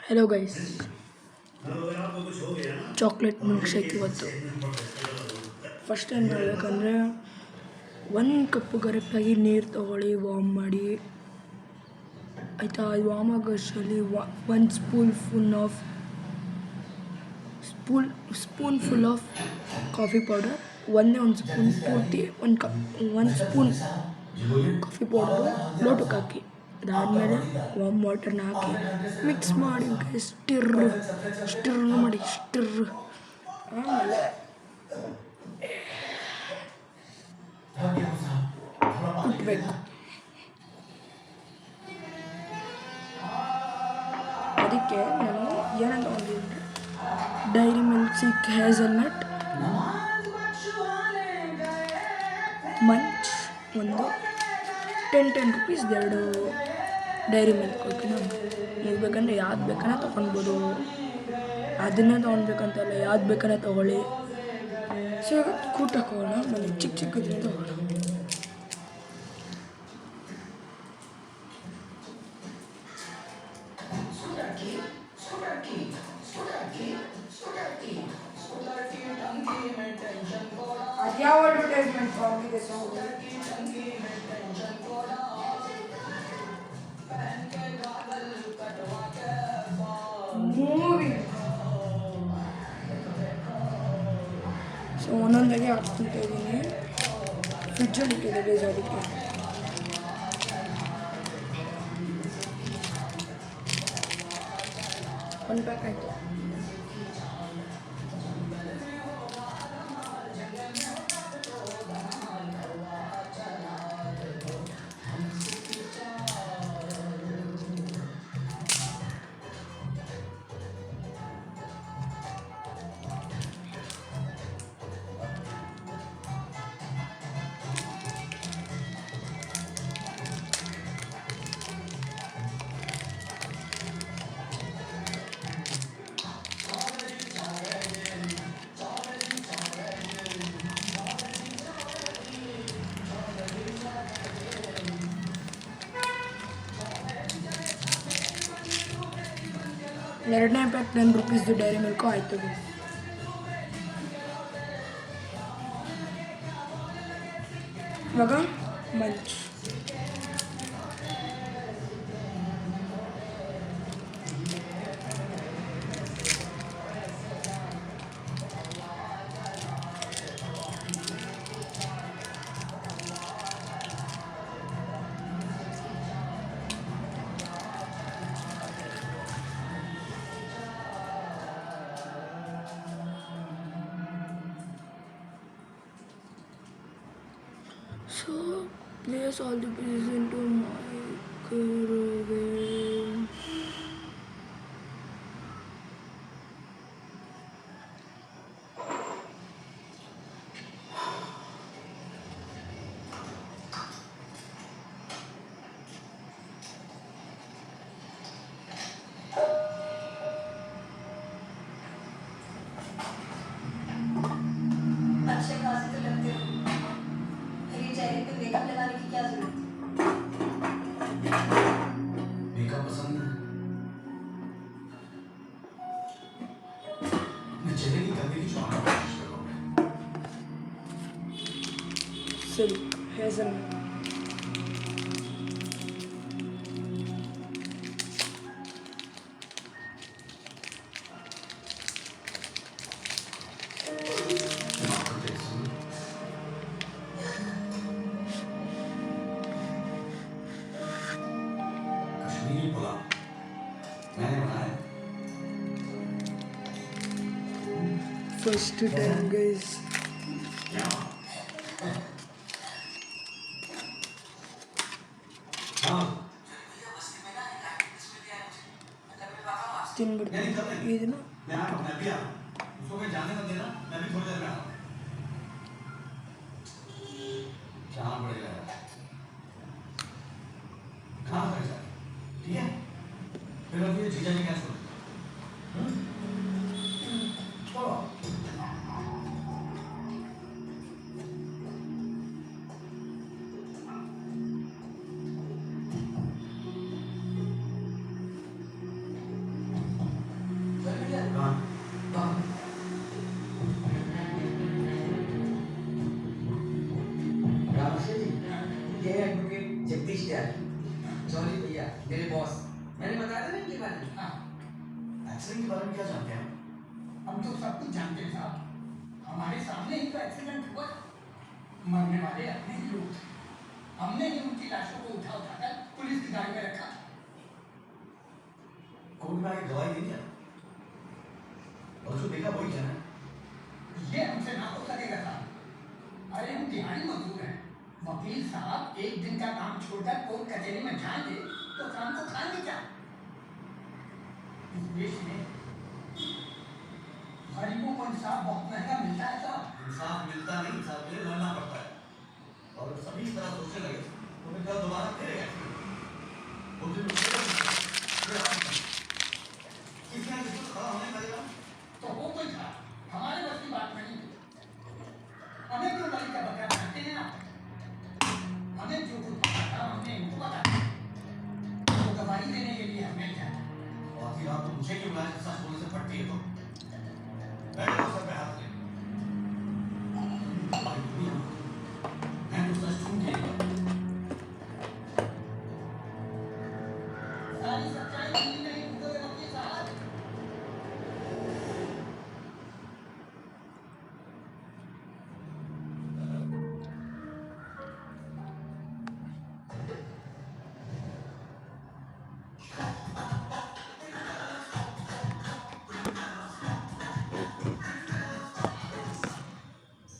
Hello guys chocolate milk shake ಇವತ್ತು first ಏನು ಮಾಡಬೇಕಂದ್ರೆ ಒಂದು ಕಪ್ಪು ಕರೆಕ್ಟಾಗಿ ನೀರು ತೊಗೊಳ್ಳಿ ವಾರ್ಮ್ ಮಾಡಿ ಆಯಿತಾ ಅದು ವಾರ್ಮ್ ಆಗೋಷ್ಟರಲ್ಲಿ ಒಂದು spoon full of coffee powder ಒಂದೇ ಒಂದು ಸ್ಪೂನ್ ಪೂರ್ತಿ ಒಂದು ಸ್ಪೂನ್ ಕಾಫಿ ಪೌಡರು ಲೋಟಕ್ಕೆ ಹಾಕಿ ಅದಾದಮೇಲೆ ವಾಮ್ ವಾಟರ್ನ ಹಾಕಿ ಮಿಕ್ಸ್ ಮಾಡಿ ಸ್ಟಿರ್ ಮಾಡಿ ಆಮೇಲೆ ಕುಟ್ಬೇಕು. ಅದಕ್ಕೆ ನಾನು ಏನೇನು ತೊಗೊಂಡಿದ್ದೆ ಡೈರಿ ಮಿಲ್ಕ್ ಸಿಕ್ ಹೇಝಲ್ನಟ್ ಮಂಚ್ ಒಂದು 10 ರೂಪೀಸ್ ಎರಡು ಡೈರಿ ಮಿಲ್ಕ್ ಓಕೆನಾ. ನೀವು ಬೇಕಂದರೆ ಯಾವ್ದು ಬೇಕನ್ನ ತೊಗೊಳ್ಬೋದು, ಅದನ್ನೇ ತೊಗೊಳ್ಬೇಕಂತಲ್ಲ ಯಾವ್ದು ಬೇಕನ್ನ ತೊಗೊಳ್ಳಿ. ಸೊ ಇವಾಗ ಕೂಟಕ್ಕೆ ಹೋಗೋಣ, ನಾನು ಚಿಕ್ಕದನ್ನೇ ತೊಗೊಳ್ಳೋಣ. ಯಾವ ಅಡ್ವರ್ಟೈಸ್ಮೆಂಟ್ ಆಗಿದೆ ಮೂವಿ. ಸೊ ಒಂದೊಂದಾಗೆ ಹಾಕ್ತಿರ್ತಾ ಇದ್ದೀನಿ, ಫ್ರಿಜ್ಜಲ್ಲಿ ಇಟ್ಟಿದೆ ಬೇಜ. ಅದಕ್ಕೆ ಒಂದು ಪ್ಯಾಕ್ ಆಯಿತು. ಎರಡನೇ ಪ್ಯಾಕ್ 10 ರೂಪೀಸ್ದು ಡೈರಿ ಮಿಲ್ಕು ಆಯಿತು. ಇವಾಗ Munch So place all the pieces into microwave. अच्छे खासे तो लगते हो, मेरी चेहरे पे मेकअप लगाने की क्या जरूरत है? मेकअप पसंद है, अपने चेहरे की गंदगी छुपाने की कोशिश कर रहा हूँ. Silk hazelnut. कश्मीरी पुलाव मैंने बनाया. First time guys. ತಿನ್ಬಿಡ್ತೀನಿ ಇದನ್ನ. उसको मैं जाने मत देना, मैं भी थोड़ी देर में आऊँ. जाना पड़ेगा यार. कहाँ तक जाए? ठीक है? फिर अब ये जीजा जी कैसे होते? छोड़ो. जॉली भैया मेरे बॉस मैंने बताया था ना इनके बारे में। हाँ, एक्सीडेंट के बारे में क्या जानते हैं हम तो सब कुछ जानते हैं साहब। हमारे सामने ही तो एक्सीडेंट हुआ था। मरने वाले अपने ही लोग थे। हमने ही उनकी लाशों को उठाकर पुलिस की गाड़ी में रखा। कोर्ट में आके गवाही देंगे और जो देखा वही कहना है। ये हमसे ना हो सकेगा साहब। अरे हम दिहाड़ी मजदूर हैं। वकील साहब एक दिन का काम छोड़कर कोर्ट कचहरी में जाएंगे तो काम को खाएंगे क्या? इस देश में गरीबों को इंसाफ बहुत महंगा मिलता है साहब। इंसाफ मिलता नहीं, इंसाफ के लिए लड़ना पड़ता है। और सभी इस तरह सोचने लगे तो फिर कल दोबारा फिर एक्सीडेंट उस दिन किसी ना किसी को खड़ा होने पड़ेगा। तो वो कोई था, हमारे बस की बात नहीं। हमें क्यों बलि का बकरा बनाते हैं आप? हमें जो कुछ पता था हमने इनको बताया। तो गवाही देने के लिए हमें क्या? और आखिर रात तो मुझे क्यों बुलाया? सच बोलने से फटती है तो बैठो तो सर पे हाथ ले। मैं तो सच ढूंढ के सारी सच्चाई मिली नहीं ढूंढोगे वकील साहब।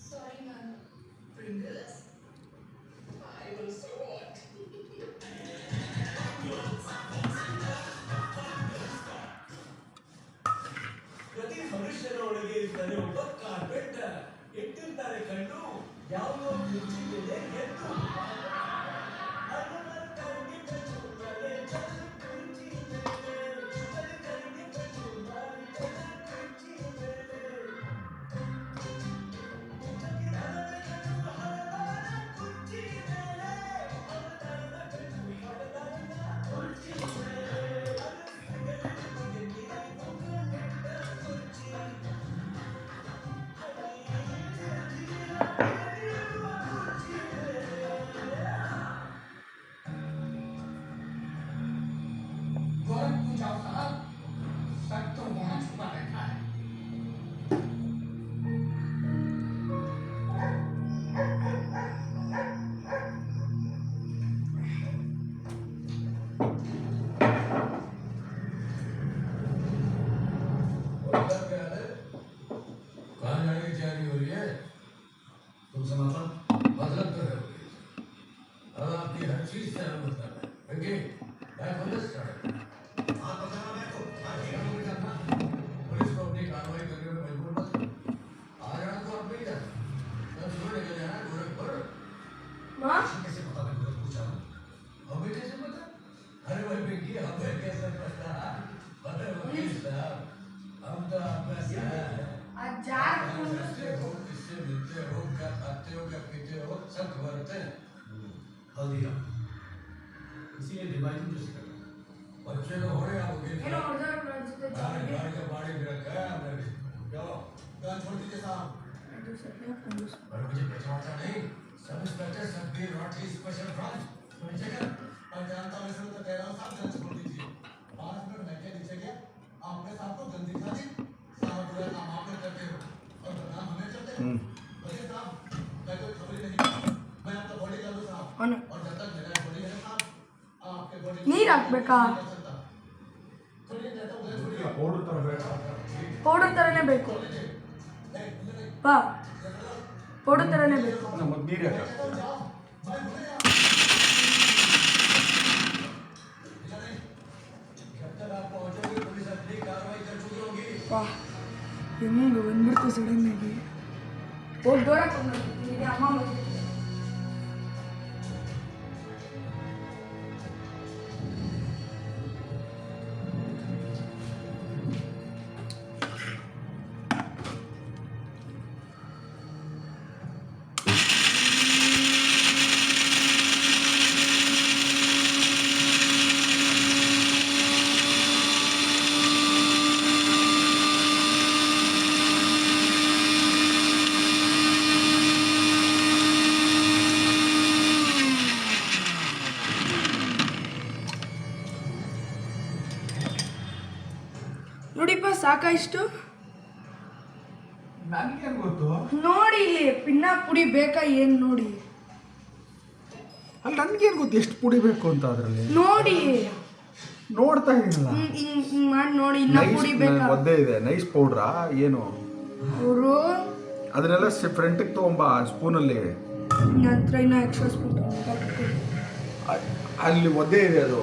Sorry, ma'am. Pringles? I also want. ಪ್ರತಿ ಮನುಷ್ಯನ ಒಳಗೆ ಇರ್ತಾನೆ ಒಬ್ಬ ಕಾರ್ಪೆಂಟರ್. ಇಟ್ಟಿರ್ತಾರೆ ಕಣ್ಣು ಯಾವುದೋ ಕುರ್ಚಿ ಮೇಲೆ ಎದ್ದು गोरखपुर जाओ साहब, सच तो वहाँ छुपा बैठा है। मतलब क्या है? कहाँ जाने की तैयारी हो रही है? तुमसे मतलब मतलब तो है वकील साहब। अब आपकी हर चीज से हम मतलब है okay back on the start. हाथ पकड़ना मैं को पुलिस को अपनी कार्रवाई करने में मजबूर मत करो। आज रात को आप नहीं जाना, कल सुबह निकल जाना गोरखपुर। माँ कैसे पता मैं तुझे पूछा हूँ? हमें कैसे पता? अरे भाई पिंकी हमें कैसे पता? अरे वकील साहब हम तो आपका साथ हैं। आज जार कहाँ जाते हो, किससे मिलते हो, क्या खाते हो, क्या पीते हो, सब खबर होते हैं। हल्दीराम इसीलिए डिवाइडिंग जो सिखा बच्चे तो हो रहे आप वकील ಏನೋ साहब। ಹೊಡೆದ ಪ್ರಜ್ಞೆ गाड़ी गाड़ी का बाड़ी भी रखा है हमने भी। जाओ गाड़ी छोड़ दीजिए साहब। ಅದು ಸರಿಯಾಗಿ ಕೊಂಡ್ರು. और मुझे पहचानता नहीं, sub inspector Satbir Rathi special branch checker और जानता हूँ इसमें तो कह रहा हूँ साहब जल्द छोड़ दीजिए। 5 मिनट बैठे नीचे गया आपने साहब को जल्दी खा दी साहब पूरा काम आप लोग करते हो और बदनाम हमें चलते हो। वकील साहब मैं कोई खबर ही नहीं मैं आपका बॉडी कर दूँ साहब ಅವನು और जब तक मेरा बॉडी है साहब आपके बॉडी ನೀರು ಹಾಕ್ಬೇಕಾ? छोड़िए कहता हूँ उधर छोड़िए ಪೌಡರ್ ಥರನೇ ಬೇಕು ಬಾ ಪೌಡರ್ ಥರನೇ ಬೇಕು. जब तक आप पहुंचोगे पुलिस अपनी कार्रवाई कर चुकी होगी। ವಾ ಹೆಂಗೆ ಬಂದ್ಬಿಡ್ತು ಸಡನ್ನಾಗಿ. ಹೋಗಿ ದೂರ ಕೊಂಡ್ಬಿಡ್ತೀನಿ ಅಮ್ಮ ಬಂದ್ಬಿಡ್ತು. ನೋಡಿಪ್ಪ ಸಾಕಾ ಇಷ್ಟು? ನನಗೇನು ಗೊತ್ತು? ನೋಡಿ ಇಲ್ಲಿ ಪಿನ್ನ ಪುಡಿ ಬೇಕಾ ಏನು ನೋಡಿ. ಅಲ್ಲಿ ನನಗೇನು ಗೊತ್ತು ಎಷ್ಟು ಪುಡಿ ಬೇಕು ಅಂತ ಅದರಲ್ಲಿ. ನೋಡಿ ನೋಡ್ತಾ ಇರಲಿಲ್ಲ. ಹಿಂಗ್ ಮಾಡಿ ನೋಡಿ ಇನ್ನ ಪುಡಿ ಬೇಕಾ? ಒದ್ದೆ ಇದೆ. ನೈಸ್ ಪೌಡ್ರಾ ಏನು? ಅವರು ಅದನ್ನೆಲ್ಲ ಫ್ರಂಟಿಗೆ ತೊಗೊಂಬ ಸ್ಪೂನಲ್ಲಿ. ನಂತರ ಇನ್ನ ಎಕ್ಸ್ಟ್ರಾ ಸ್ಪೂನ್ ಅಲ್ಲಿ ಒದ್ದೆ ಇದೆ ಅದು.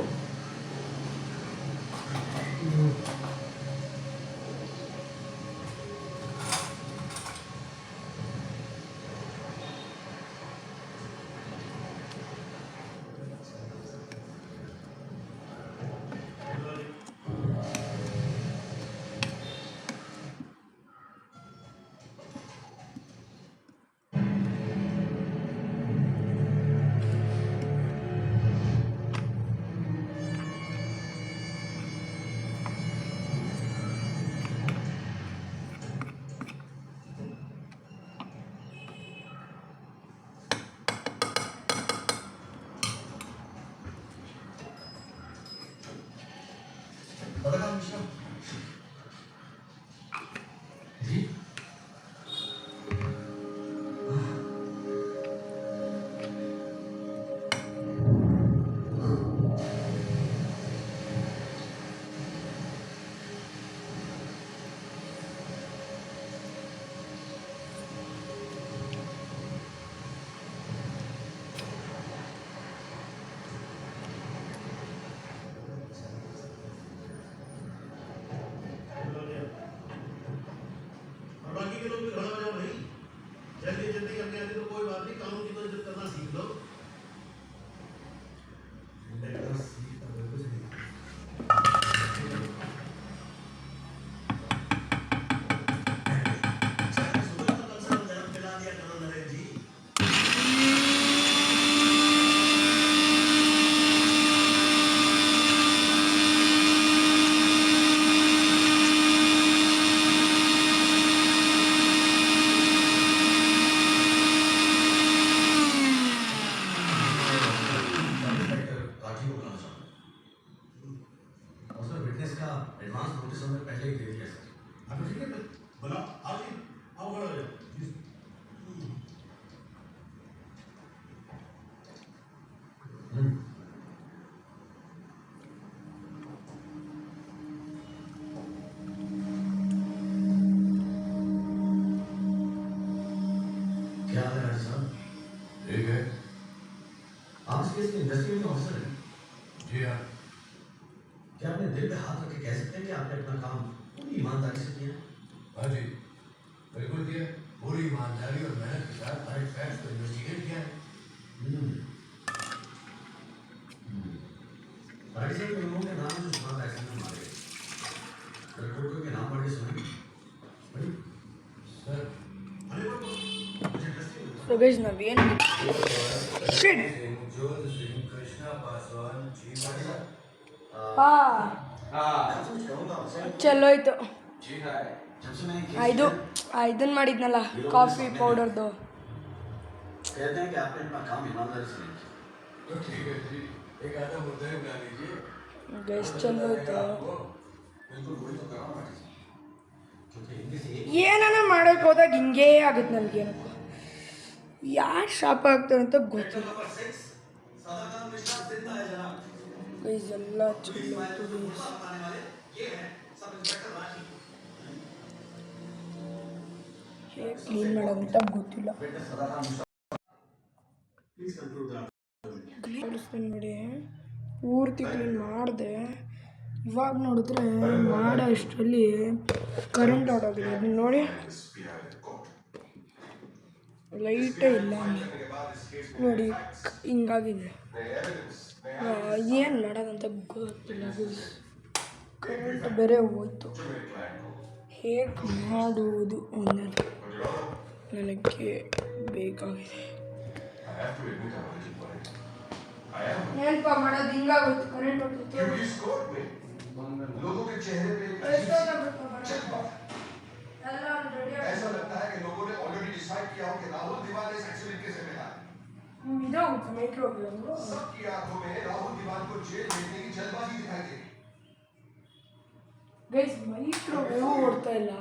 बड़ा मिश्रा जी बाकी के लोग भी खड़ा हो जाओ भाई। जल्दी जल्दी करके आते तो कोई बात नहीं, कानून की तो इज्जत करना सीख लो। एडवांस नोटिस हमने पहले ही दे दिया सर। अब ठीक है बना आओ जी, आओ खड़ा हो जाओ। क्या हाल है राज साहब? ठीक है। आप इस केस के इन्वेस्टिगेटिंग ऑफिसर हैं? जी हाँ। क्या अपने दिल पे हाथ रख के कह सकते हैं कि आपने अपना काम पूरी ईमानदारी से किया? हाँ जी, बिल्कुल किया। पूरी ईमानदारी और मेहनत के साथ हर एक फैक्ट को इन्वेस्टिगेट किया है। पार्टी से लोगों के नाम जो सुना था एक्शन में मारे गए, रिपोर्टों के नाम पढ़ के सुने बड़ी सर अरे वो मुझे इंटरेस्टिंग लगा। So guys, naviyan shit. जोध सिंह, कृष्णा पासवान, जी भाई। हाँ आपसे कुछ कहूँगा आपसे। ಚಲೋ ಆಯ್ತು. जी हाँ। जब से मैंने केस ಇದು किया, ಇದನ್ನ ಮಾಡಿದ್ನಲ್ಲ ಕಾಫಿ ಪೌಡರ್ದು. कहते हैं कि आपने अपना काम ईमानदारी से नहीं किया। तो ठीक है जी, एक आधा मुद्दा ही बना लीजिए। ಗೈಸ್ ಚಲೋ ಆಯ್ತು. बिल्कुल वही तो करा पार्टी से। क्योंकि इनमें से एक ಏನಾನ ಮಾಡಕ್ ಹೋದಾಗ ಹಿಂಗೇ ಆಗುತ್ತೆ ನನಗೇನಪ್ಪ. ಯಾರು ಶಾಪ ಆಗ್ತಾರೆ ಅಂತ ಗೊತ್ತಿಲ್ಲ. नंबर 6 सदाकांत मिश्रा जिंदा है जनाब। ಗೈಸ್ ಎಲ್ಲ ಚಲೋ ಆಯ್ತು guys. बताने वाले ये है सब इंस्पेक्टर राठी। ಹೇಗೆ ಕ್ಲೀನ್ ಮಾಡೋದಂತ ಗೊತ್ತಿಲ್ಲ. Witness Sadakant Mishra please conclude the clean ಮಾಡಿ ಪೂರ್ತಿ ಕ್ಲೀನ್ ಮಾಡಿದೆ. ಇವಾಗ ನೋಡಿದ್ರೆ ಮಾಡೋ ಅಷ್ಟರಲ್ಲಿ ಕರೆಂಟ್ ಹೊರಟೋಗಿದೆ. ಅದನ್ನ ನೋಡಿ ಲೈಟೇ ಇಲ್ಲ ನೋಡಿ ಹಿಂಗಾಗಿದೆ. ಏನು ಮಾಡೋದಂತ ಗೊತ್ತಿಲ್ಲ. ಕರೆಂಟ್ ಬೇರೆ ಹೋಯ್ತು. ಹೇಗೆ ಮಾಡುವುದು ಅನ್ನೋದು ನನಗೆ ಬೇಕಾಗಿದೆ. ಏನಪ್ಪ ಮಾಡೋದು ಹಿಂಗಾಗೋಯ್ತು ಕರೆಂಟ್ ಹೋಗ್ತಿತ್ತು. लोगों के चेहरे पे ಎಲ್ಲ ರೆಡಿ ऐसा लगता है कि लोगों ने ऑलरेडी डिसाइड किया हो कि राहुल दीवान इस एक्सीडेंट के जिम्मेदार है। ಇದಾಗುತ್ತೆ ಮೈಕ್ರೋವೇವ್. सबकी आंखों में राहुल दीवान को जेल भेजने की जल्दबाजी दिखाई दे रही है। ಗೈಸ್ ಮೈಕ್ರೋ ಓಡ್ತಾ ಇಲ್ಲ.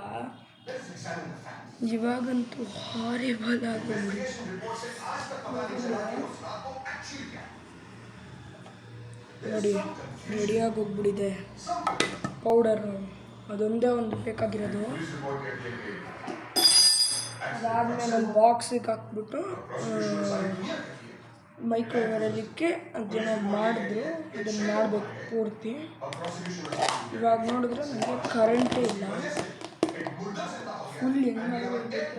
Let's examine the facts. ಇವಾಗಂತೂ ಹಾರಿಬಲ್ ಆಗೋದು. Investigation report says आज तक पता नहीं चला कि उस रात को actually क्या हुआ. ನೋಡಿ ರೆಡಿಯಾಗಿ ಹೋಗ್ಬಿಟ್ಟಿದೆ ಪೌಡರು. ಅದೊಂದೇ ಒಂದು ಬೇಕಾಗಿರೋದು. Police report के लिए ಅದಾದಮೇಲೆ ಒಂದು ಬಾಕ್ಸಿಗೆ ಹಾಕ್ಬಿಟ್ಟು ಮೈಕ್ರೋವೇವಲ್ಲಿಕ್ಕೆ ಅದೇನೋ ಮಾಡಿದ್ರು, ಅದನ್ನು ಮಾಡಬೇಕು ಪೂರ್ತಿ. ಇವಾಗ ನೋಡಿದ್ರೆ ನನಗೆ ಕರೆಂಟೇ ಇಲ್ಲ. ಫುಲ್ ಹೆಂಗೆ ಮಾಡಬೇಕು.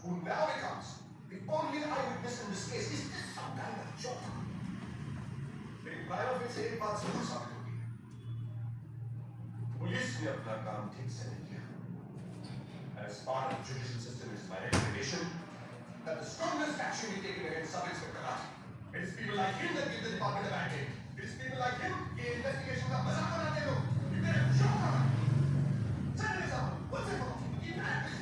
who now becomes the only eyewitness in this case. Is this some kind of joke? मेरी बायोपिक से एक बात जरूर साबित होगी. पुलिस ने अपना काम ठीक से नहीं किया. As part of the judicial system, it is my recommendation that the strongest action be taken against Sub-Inspector Raj. It is people like him that give the department a bad name. It is people like him कि investigation का मजाक बनाते लोग. You get a shock on it. Set an example. What's it about? Keep an eye on it.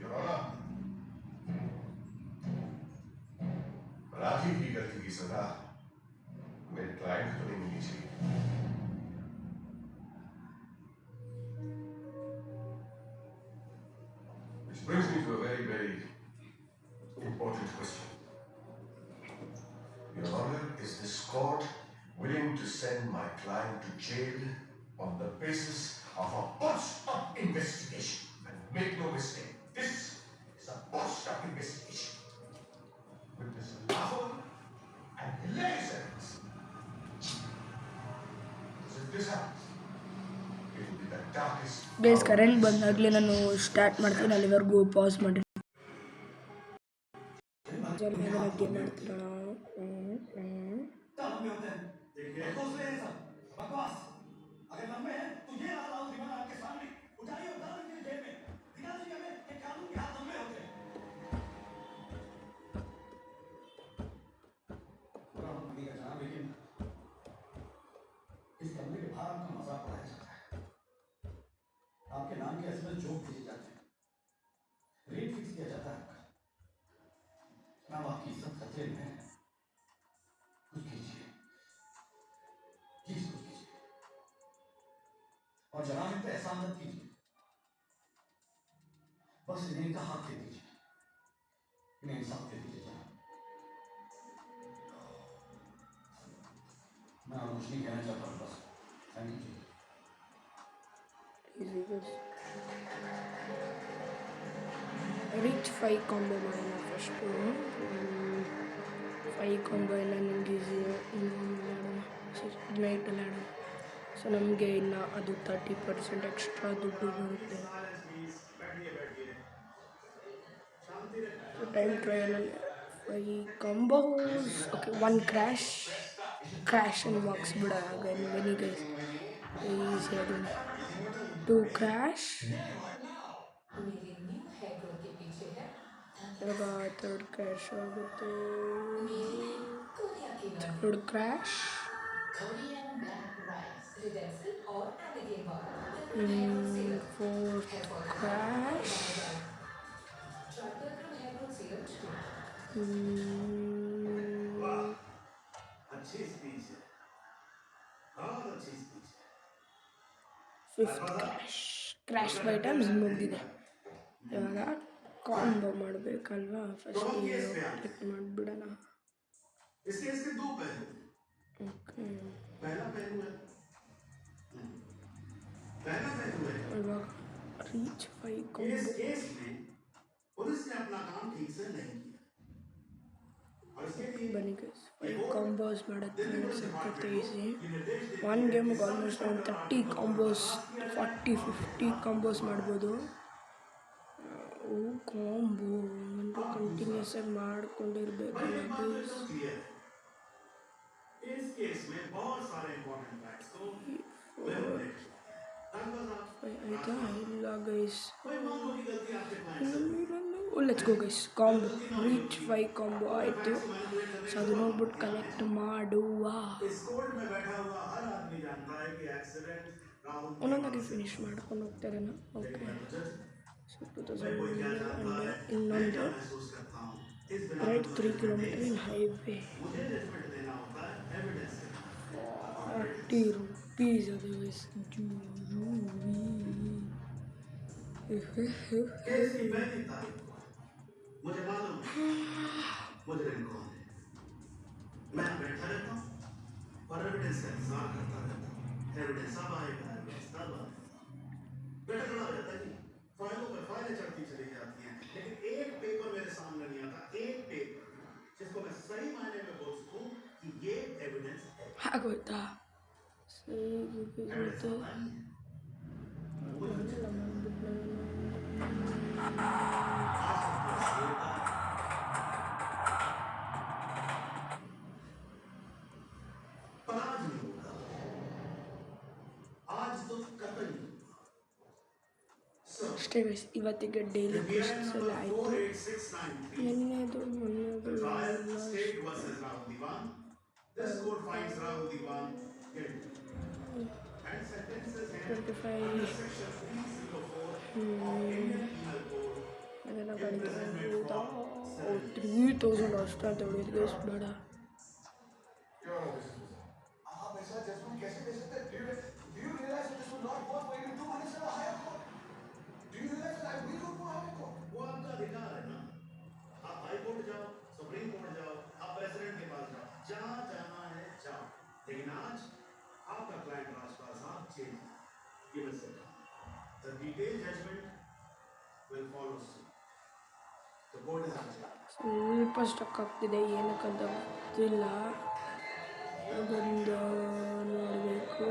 Your Honor, Rathi की गलती की सजा मेरे क्लाइंट को नहीं मिलनी चाहिए. Which brings me to a very, very important question. Your Honor, is this court willing to send my client to jail on the basis of a botched-up investigation? And make no mistake, this is a botched-up investigation. With this laughable and hilarious evidence. Because if this happens, it will be the darkest. Guys current ಬಂದಾಗಲೇ ನಾನು start ಮಾಡ್ತೀನಿ. ಅಲ್ಲಿವರೆಗೂ pass ಮಾಡಿ game ಮಾಡ್ತೀರಾ. देखिए दूसरे हैं सब बकवास. अगर लंबे हैं तो ये रहा दिमाग आपके सामने. उठाइए और डाल दीजिए जेब में. दिखा दीजिए हमें कि कानून के हाथ लंबे होते हैं. लेकिन इस कमरे के बाहर आपका मजाक उड़ाया जाता है. आपके नाम के असर जोक भेजे जाते हैं. रेट फिक्स किया जाता है आपका. अब आपकी इज्जत खतरे में है. कुछ कीजिए, प्लीज कुछ कीजिए. और जनाब इन पे एहसान मत कीजिए. बस इन्हें इनका हक दे दीजिए. इन्हें इंसाफ दे दीजिए जनाब. मैं और कुछ नहीं कहना चाहता हूँ. बस थैंक यू. ರಿಚ್ 5 ಕಾಂಬೋ ಮಾಡೋಣ ಫಸ್ಟು. 5 ಕಾಂಬೋ ಎಲ್ಲ ನನಗೆ ಈಸಿ ಮಾಡೋಣ. 9 ಆಡೋಣ. ಸೊ ನಮಗೆ ಇನ್ನು ಅದು 30% ಎಕ್ಸ್ಟ್ರಾ ದುಡ್ಡು ಬರುತ್ತೆ. ಸೊ ಟೈಮ್ ಟ್ರಯಲಲ್ಲಿ 5 combos. Okay, 1 crash and box ಬಿಡ ಬನ್ನಿ ಗೈಸ್ ಈಸಿ ಅದು. 2 ಕ್ರ್ಯಾಶ್. मेरे न्यू हैकर के पीछे है ಇವಾಗ 3rd ಕ್ರ್ಯಾಶ್ ಆಗುತ್ತೆ. कोरिया की 3rd crash. Korean black rice reduction और एडिटिव बार 4th crash. Charter hacker serum अच्छी स्पीच है. बहुत अच्छी स्पीच है. 5th ಕ್ರ್ಯಾಶ್ ಬೈ ಟೈಮ್ಸ್ ಮುಗಿದಿದೆ. ಇವಾಗ ಕಾಂಬೋ ಮಾಡಬೇಕಲ್ವಾ. ಫಸ್ಟ್ ಕ್ಲಿಕ್ ಮಾಡಿಬಿಡೋಣ. इस केस के दो पहलू. ಓಕೆ, पहला पहलू है ಇವಾಗ ರೀಚ್ 5 इस ಕಾಂಬೋ. केस में पुलिस ने अपना काम ठीक से नहीं किया और इसके लिए ಬನ್ನಿ ಗೈಸ್ 5 ಕಾಂಬೋಸ್ ಮಾಡೋಕ್ಕೆ ಸಖತ್ ಈಸಿ. 1 ಗೇಮ್ಗೆ ಆಲ್ಮೋಸ್ಟ್ ಒಂದು 30 ಕಾಂಬೋಸ್ 40-50 ಕಾಂಬೋಸ್ ಮಾಡ್ಬೋದು. ಕಾಂಬೋ ಅಂದರೆ ಕಂಟಿನ್ಯೂಸ್ ಆಗಿ ಮಾಡ್ಕೊಂಡಿರ್ಬೇಕಲ್ಲ ಗೈಸ್. क्लियर है. इस केस में बहुत सारे इंपॉर्टेंट फैक्ट्स को ಆಯಿತಾ ಇಲ್ಲ ಗೈಸ್. कोई मान लो कि गलती आपके client let's go guys. Combo reach 5 combo ಆಯಿತು. ಸೊ ಅದು ನೋಡ್ಬಿಟ್ಟು ಕಲೆಕ್ಟ್ ಮಾಡುವ. इस कोर्ट में बैठा हुआ हर आदमी जानता है कि एक्सीडेंट राहुल ಒಂದೊಂದಾಗಿ ಫಿನಿಶ್ ಮಾಡ್ಕೊಂಡು ಹೋಗ್ತಾರೆ. ಓಕೆ, ಸೊ 2000 ಇನ್ನೊಂದು महसूस करता हूँ. इस ರೈಟ್ 3 ಕಿಲೋಮೀಟರ್ ಇನ್ ಹೈವೇ. मुझे जजमेंट देना होता ₹40 otherwise केस की पहली तारीख को मुझे मालूम है मुजरिम कौन है। मैं बैठा रहता हूँ और एविडेंस का इंतजार करता रहता हूँ। एविडेंस अब आएगा, एविडेंस तब आएगा। बेटा खड़ा हो जाता है जी, फाइलों पर फाइलें चढ़ती चली जाती हैं, लेकिन एक पेपर मेरे सामने नहीं आता, एक पेपर जिसको मैं सही मायने में बोल सकूं कि ये एविडेंस है। ಆಗೋಯ್ತಾ एविडेंस आता नहीं है। पर आज नहीं होगा, आज तो कतई नहीं होगा। ಅಷ್ಟೇ ಗೈಸ್ ಇವತ್ತಿಗೆ ಡೈಲಿ ಕ್ವೆಶ್ಚನ್ಸ್ ಎಲ್ಲ ಆಯಿತು 48,693. ನಿನ್ನೆದು The ಮೊನ್ನೆದು trial ಎಲ್ಲ state versus Rahul Diwan. This court finds Rahul Diwan guilty and sentences him 25 under section 304 of Indian Penal Code. ಅದೆಲ್ಲ ಕಡಿತಾ 3000 ಅಷ್ಟೇ ಅಂತ ಹೊಡಿಯೋದು ಗೈಸ್ ಬೇಡ आप ऐसा जजमेंट कैसे दे सकते हैं? Do you realize that this would not work for even 2 minutes in a higher court? Do you realize that we could go higher court? वो आपका अधिकार है ना, आप हाई कोर्ट जाओ, सुप्रीम कोर्ट जाओ, आप प्रेसिडेंट के पास जाओ, जहाँ जाना है जाओ, लेकिन आज आपका क्लाइंट राजपाल साहब जेल में। ये मैं सच कहता हूं। The detailed judgment will follow soon. The court is adjourned. ಸ್ವಲ್ಪ ಸ್ಟಕ್ ಆಗ್ತಿದೆ ಏನಕ್ಕಂತ ಗೊತ್ತಿಲ್ಲ ಅದೊಂದು ನೋಡಬೇಕು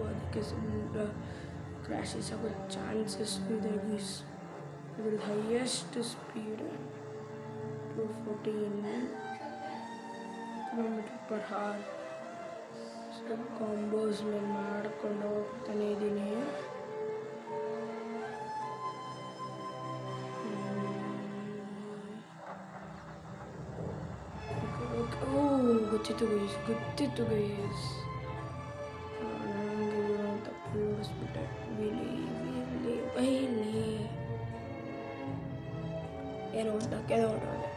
ಅದಕ್ಕೆ ಸುಮ್ಮನೆ ಕ್ರ್ಯಾಶಸ್ ಆಗೋ ಚಾನ್ಸಸ್ ಇದೆ ಗೀಸ್ ಇದ್ರದ್ದು highest speed 214 km/h so combos ಮೇಲೆ ಮಾಡ್ಕೊಂಡು ಹೋಗ್ತಾನೆ ಇದ್ದೀನಿ ಗೊತ್ತಿತ್ತು ಗೈಸ್ ನನಗೆ ತಪ್ಪು ಓಡಿಸ್ಬಿಟ್ಟೆ ಬೈಲಿ ಏನೋ ಹೊಟ್ಟಕ್ಕೆ ಹೊರಟೋದೆ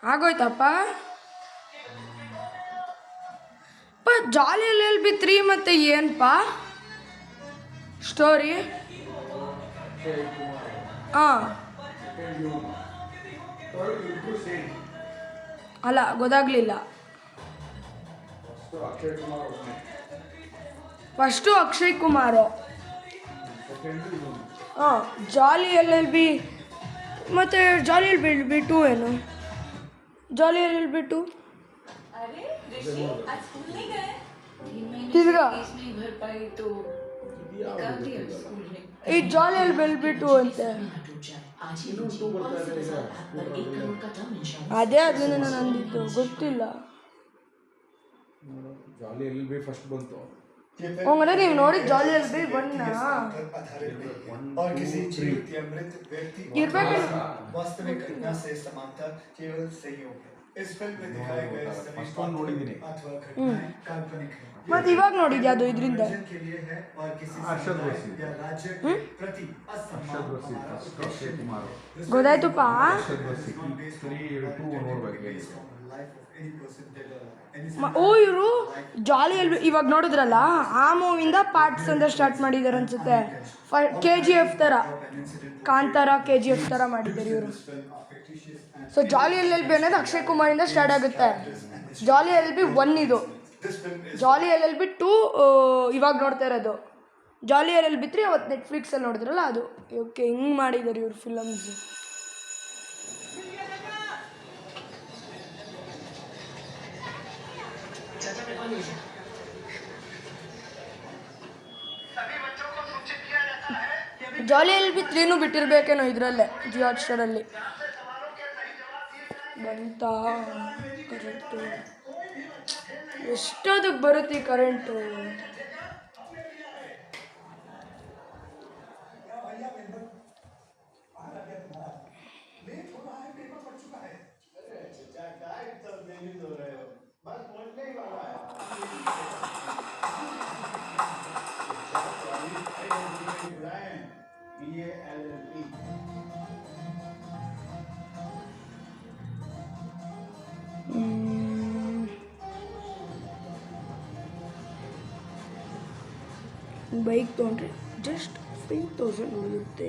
ಆಗೋಯ್ತಪ್ಪ ಜಾಲಿ LLB3 ಮತ್ತೆ ಏನಪ್ಪ ಸ್ಟೋರಿ ಹಾಂ ಅಲ್ಲ ಗೊತ್ತಾಗ್ಲಿಲ್ಲ ಫಸ್ಟು ಅಕ್ಷಯ್ ಕುಮಾರು ಹಾಂ ಜಾಲಿ LLB ಮತ್ತು ಜಾಲಿ LLB2 ಏನು ಜಾಲಿ LLB2 अरे ऋषि आज स्कूल नहीं गए? 3 तिर्गा। महीने फीस नहीं भर पाई तो निकाल दिया स्कूल ने। ಈ ಜಾಲಿ LLB2 ಅಂತೆ आज ही लीजिए पॉलिसी के साथ ऐप पर 1 करोड़ का टर्म इंश्योरेंस। ಅದೇ ಅದನ್ನ ನಾನು ಅಂದಿದ್ದು ಗೊತ್ತಿಲ್ಲ ಜಾಲಿ LLB ಫಸ್ಟ್ ಬಂತು ಹಂಗಾದ್ರೆ ನೀವು ನೋಡಿ ಜಾಲಿ LLB1 और किसी जीवित या मृत व्यक्ति इरबेक वास्तविक घटना से समानता केवल सहयोग है। इस फिल्म में दिखाए गए सभी फर्स्ट वन ನೋಡಿದ್ದೀನಿ अथवा घटनाएं काल्पनिक हैं। ಮತ್ತೆ ಇವಾಗ ನೋಡಿದ್ಯಾ ಅದು ಇದರಿಂದ मनोरंजन के लिए है और किसी अरशद समुदाय वसीम। या राज्य के प्रति असम्मान ಅರ್ಷದ್ ವಸೀಂ हमारा ಫಸ್ಟ್ उद्देश्य ಅಕ್ಷಯ್ ಕುಮಾರ್ है। ಗೊತ್ತಾಯ್ತುಪ್ಪ ಅರ್ಷದ್ ವಸೀಂ 3 ನೋಡ್ಬೇಕು Based on the life of any person that any ಓ ಇವರು ಜಾಲಿ LLB ಇವಾಗ ನೋಡಿದ್ರಲ್ಲ ಆ ಮೂವಿಂದ ಪಾರ್ಟ್ಸ್ ಅಂತ ಸ್ಟಾರ್ಟ್ ಮಾಡಿದ್ದಾರೆ ಅನ್ಸುತ್ತೆ KGF ಥರ ಕಾಂತಾರ KGF ಥರ ಮಾಡಿದ್ದಾರೆ ಇವರು ಸೊ ಜಾಲಿ LLB ಅನ್ನೋದು ಅಕ್ಷಯ್ ಕುಮಾರಿಂದ ಸ್ಟಾರ್ಟ್ ಆಗುತ್ತೆ ಜಾಲಿ LLB1 ಇದು ಜಾಲಿ LLB2 ಇವಾಗ ನೋಡ್ತಾ ಇರೋದು ಜಾಲಿ LLB3 ಅವತ್ತು ನೆಟ್ಫ್ಲಿಕ್ಸಲ್ಲಿ ನೋಡಿದ್ರಲ್ಲ ಅದು ಓಕೆ ಹಿಂಗೆ ಮಾಡಿದ್ದಾರೆ ಇವ್ರು ಫಿಲಮ್ಸ್ ಜಾಲಿ LLB3 ಬಿಟ್ಟಿರ್ಬೇಕೇನೋ ಇದರಲ್ಲೇ ಜಿಯೋ ಹಾಟ್ಸ್ಟಾರಲ್ಲಿ ಬಂತಾ ಕರೆಂಟು ಎಷ್ಟೊತ್ತಿಗೆ ಬರುತ್ತೆ ಈ ಕರೆಂಟು BALLE. ಬೈಕ್ ತೊಗೊಂಡ್ರೆ ಜಸ್ಟ್ 5000 ಉಳಿಯುತ್ತೆ.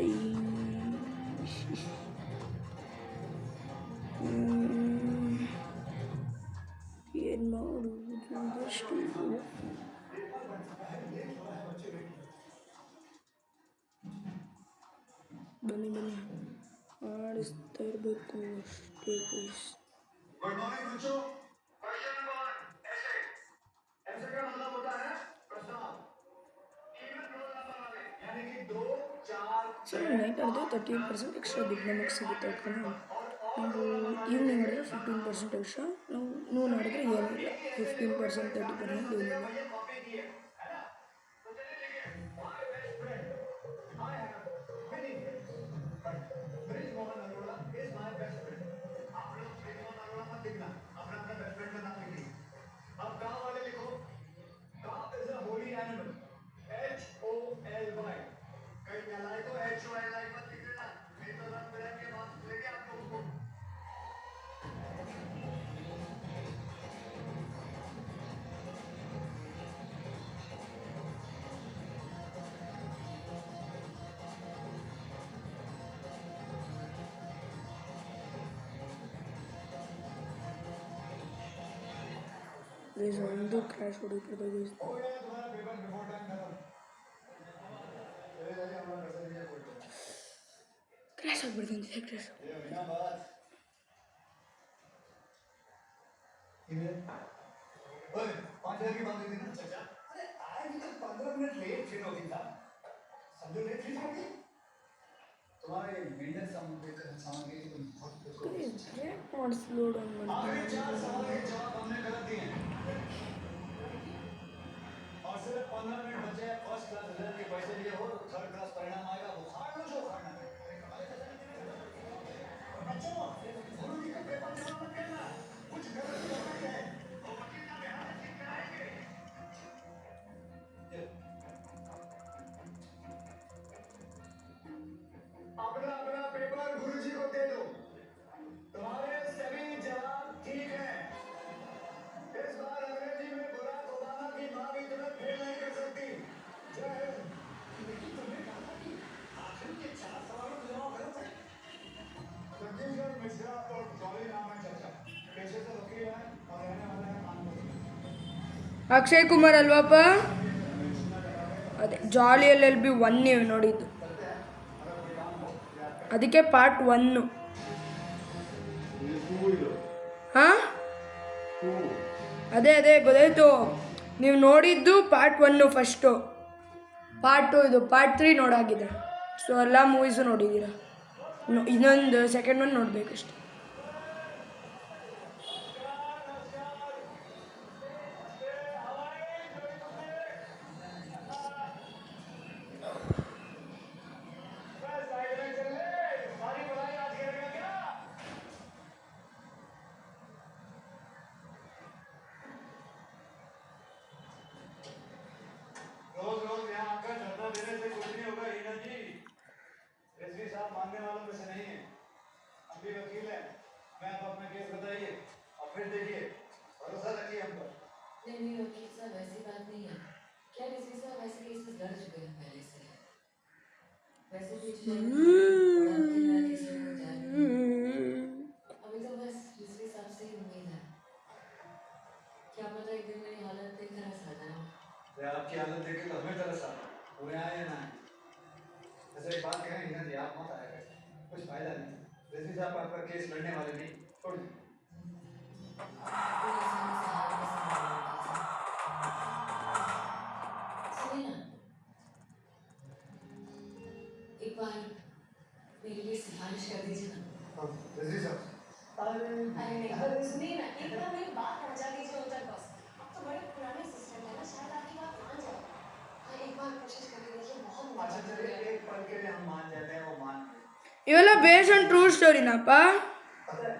ಏನು ಮಾಡುವುದು ಎಷ್ಟು ಬನ್ನಿ ಆಡಿಸ್ತಾ ಇರಬೇಕು ಅಷ್ಟೇ ಗೈಸ್. गुड मॉर्निंग बच्चों. क्वेश्चन नंबर ऐसे. ऐसे का मतलब होता है प्रस्ताव. इवन रोल नंबर वाले यानी कि 2 4 ಸರ್ ನೈಟ್ ಆಡಿದ್ರೆ 38% ಎಕ್ಸ್ಟ್ರಾ ದುಡ್ಡು ನಮಗೆ ಸಿಗುತ್ತೆ ಕಣ. ನಾವು ಈವ್ನಿಂಗ್ ಆಡಿದ್ರೆ 15% ಎಕ್ಸ್ಟ್ರಾ. ನಾವು ನೂನ್ ಆಡಿದ್ರೆ ಏನಿಲ್ಲ, 15% 30% ಏನಿಲ್ಲ. कॉपी की है ना. तो चलिए लिखिए. My best friend. I have many friends but bridge Mohan Arora is my best friend. आप लोग ब्रिज मोहन अरोड़ा मत लिखना, अपना अपना बेस्ट फ्रेंड का नाम लिखिए. अब गांव वाले लिखो. गांव is a Holi animal. HOLY. कई नालायक को HOLY मत लिख देना, नहीं तो रंग बिरंग के मार्क्स मिलेंगे आप लोगों को. ಗೈಸ್ ಒಂದು ಕ್ರ್ಯಾಶ್ ಹೊಡಿತಿದೆ ಗೈಸ್. हो गया तुम्हारा पेपर बिफोर टाइम खत्म. चले जाइए हमारा पैसा दीजिए कोई. ಕ್ರ್ಯಾಶ್ ಆಗ್ಬಿಡ್ತಂತೆ ಕ್ರ್ಯಾಶ್. ये हुई ना बात. ईमेल. ओए 5000 की बात हुई थी ना चाचा. अरे आए भी तो 15 मिनट लेट ट्रेन होती था. समझो लेट ट्रेन हो गई. तुम्हारे मेंढक सामान के तुम बहुत ಬ್ರೇಕ್ ಮಾಡಿ ಸ್ಲೋ ಡೌನ್ ಮಾಡಿ. आखिरी 4 सवाल के जवाब हमने गलत दिए हैं. और सिर्फ 15 मिनट बचे हैं फर्स्ट क्लास रिजल्ट के पैसे लिए हो तो थर्ड क्लास परिणाम आएगा. वो खाड़ लो जो खाड़ना है. बच्चों गुरु जी का पेपर जमा मत करना. कुछ गलत करना है वो वकील साहब यहाँ से ठीक कराएंगे. अपना अपना पेपर गुरु जी को दे दो. तुम्हारे सभी जवाब ठीक हैं. इस बार अंग्रेजी में बराक ओबामा की मां भी तुम्हें फेल नहीं कर सकती. जय हिंद. लेकिन तुमने कहा कि आखिर के 4 सवालों के जवाब गलत है. छत्तीसगढ़ मिश्रा और जॉली नाम है चाचा. पेशे से वकील है और रहने वाले हैं कानपुर. ಅಕ್ಷಯ್ ಕುಮಾರ್ ಅಲ್ವಾಪ? ಅದೇ ಜಾಲಿ LLB 1 ನೀವು ನೋಡಿದ್ದು, ಅದಕ್ಕೆ ಪಾರ್ಟ್ 1. ಹಾಂ ಅದೇ ಗೊತ್ತಾಯ್ತು. ನೀವು ನೋಡಿದ್ದು ಪಾರ್ಟ್ 1 ಫಸ್ಟು. ಪಾರ್ಟ್ 2 ಇದು. ಪಾರ್ಟ್ 3 ನೋಡಾಗಿದೆ. ಸೊ ಎಲ್ಲ ಮೂವೀಸು ನೋಡಿದ್ದೀರ. ಇನ್ನೊಂದು ಸೆಕೆಂಡ್ 1 ನೋಡಬೇಕಷ್ಟೆ. रोज रोज यहाँ आकर धरना देने से कुछ नहीं होगा हीना जी. एसपी साहब मानने वालों में से नहीं है. हम भी वकील हैं. मैं आप अपना केस बताइए और फिर देखिए. भरोसा रखिए हम पर. नहीं वकील साहब ऐसी बात नहीं है. क्या किसी साहब ऐसे केसेस लड़ चुके हैं पहले से? वैसे भी अभी तो बस दूसरे साहब से ही उम्मीद है. क्या पता एक दिन मेरी हालत देखकर ऐसा आ जाए. अरे आपकी हालत देख के तो हमें तरस आ रहा है. पूरे आए या ना आए. ऐसे एक बात कहें हीना जी, आप मत आया करें. कुछ फायदा नहीं. एसपी साहब आपका केस लड़ने वाले नहीं. छोड़ दीजिए. सुनिए ना, एक बार मेरे लिए सिफारिश कर दीजिए ना. एसपी साहब. अरे नहीं सुनिए ना, एक बार मेरी बात पहुंचा दीजिए उन तक बस. अब तो बड़े पुराने सिस्टम है ना, शायद आपकी बात मान जाए. हाँ एक बार कोशिश करके देखिए. बहुत अच्छा चलिए एक पल के लिए हम मान जाते हैं. वो मान गए. ಇವೆಲ್ಲ ಬೇಸ್ಡ್ ಆನ್ ಟ್ರೂ ಸ್ಟೋರಿನಪ್ಪ? पता है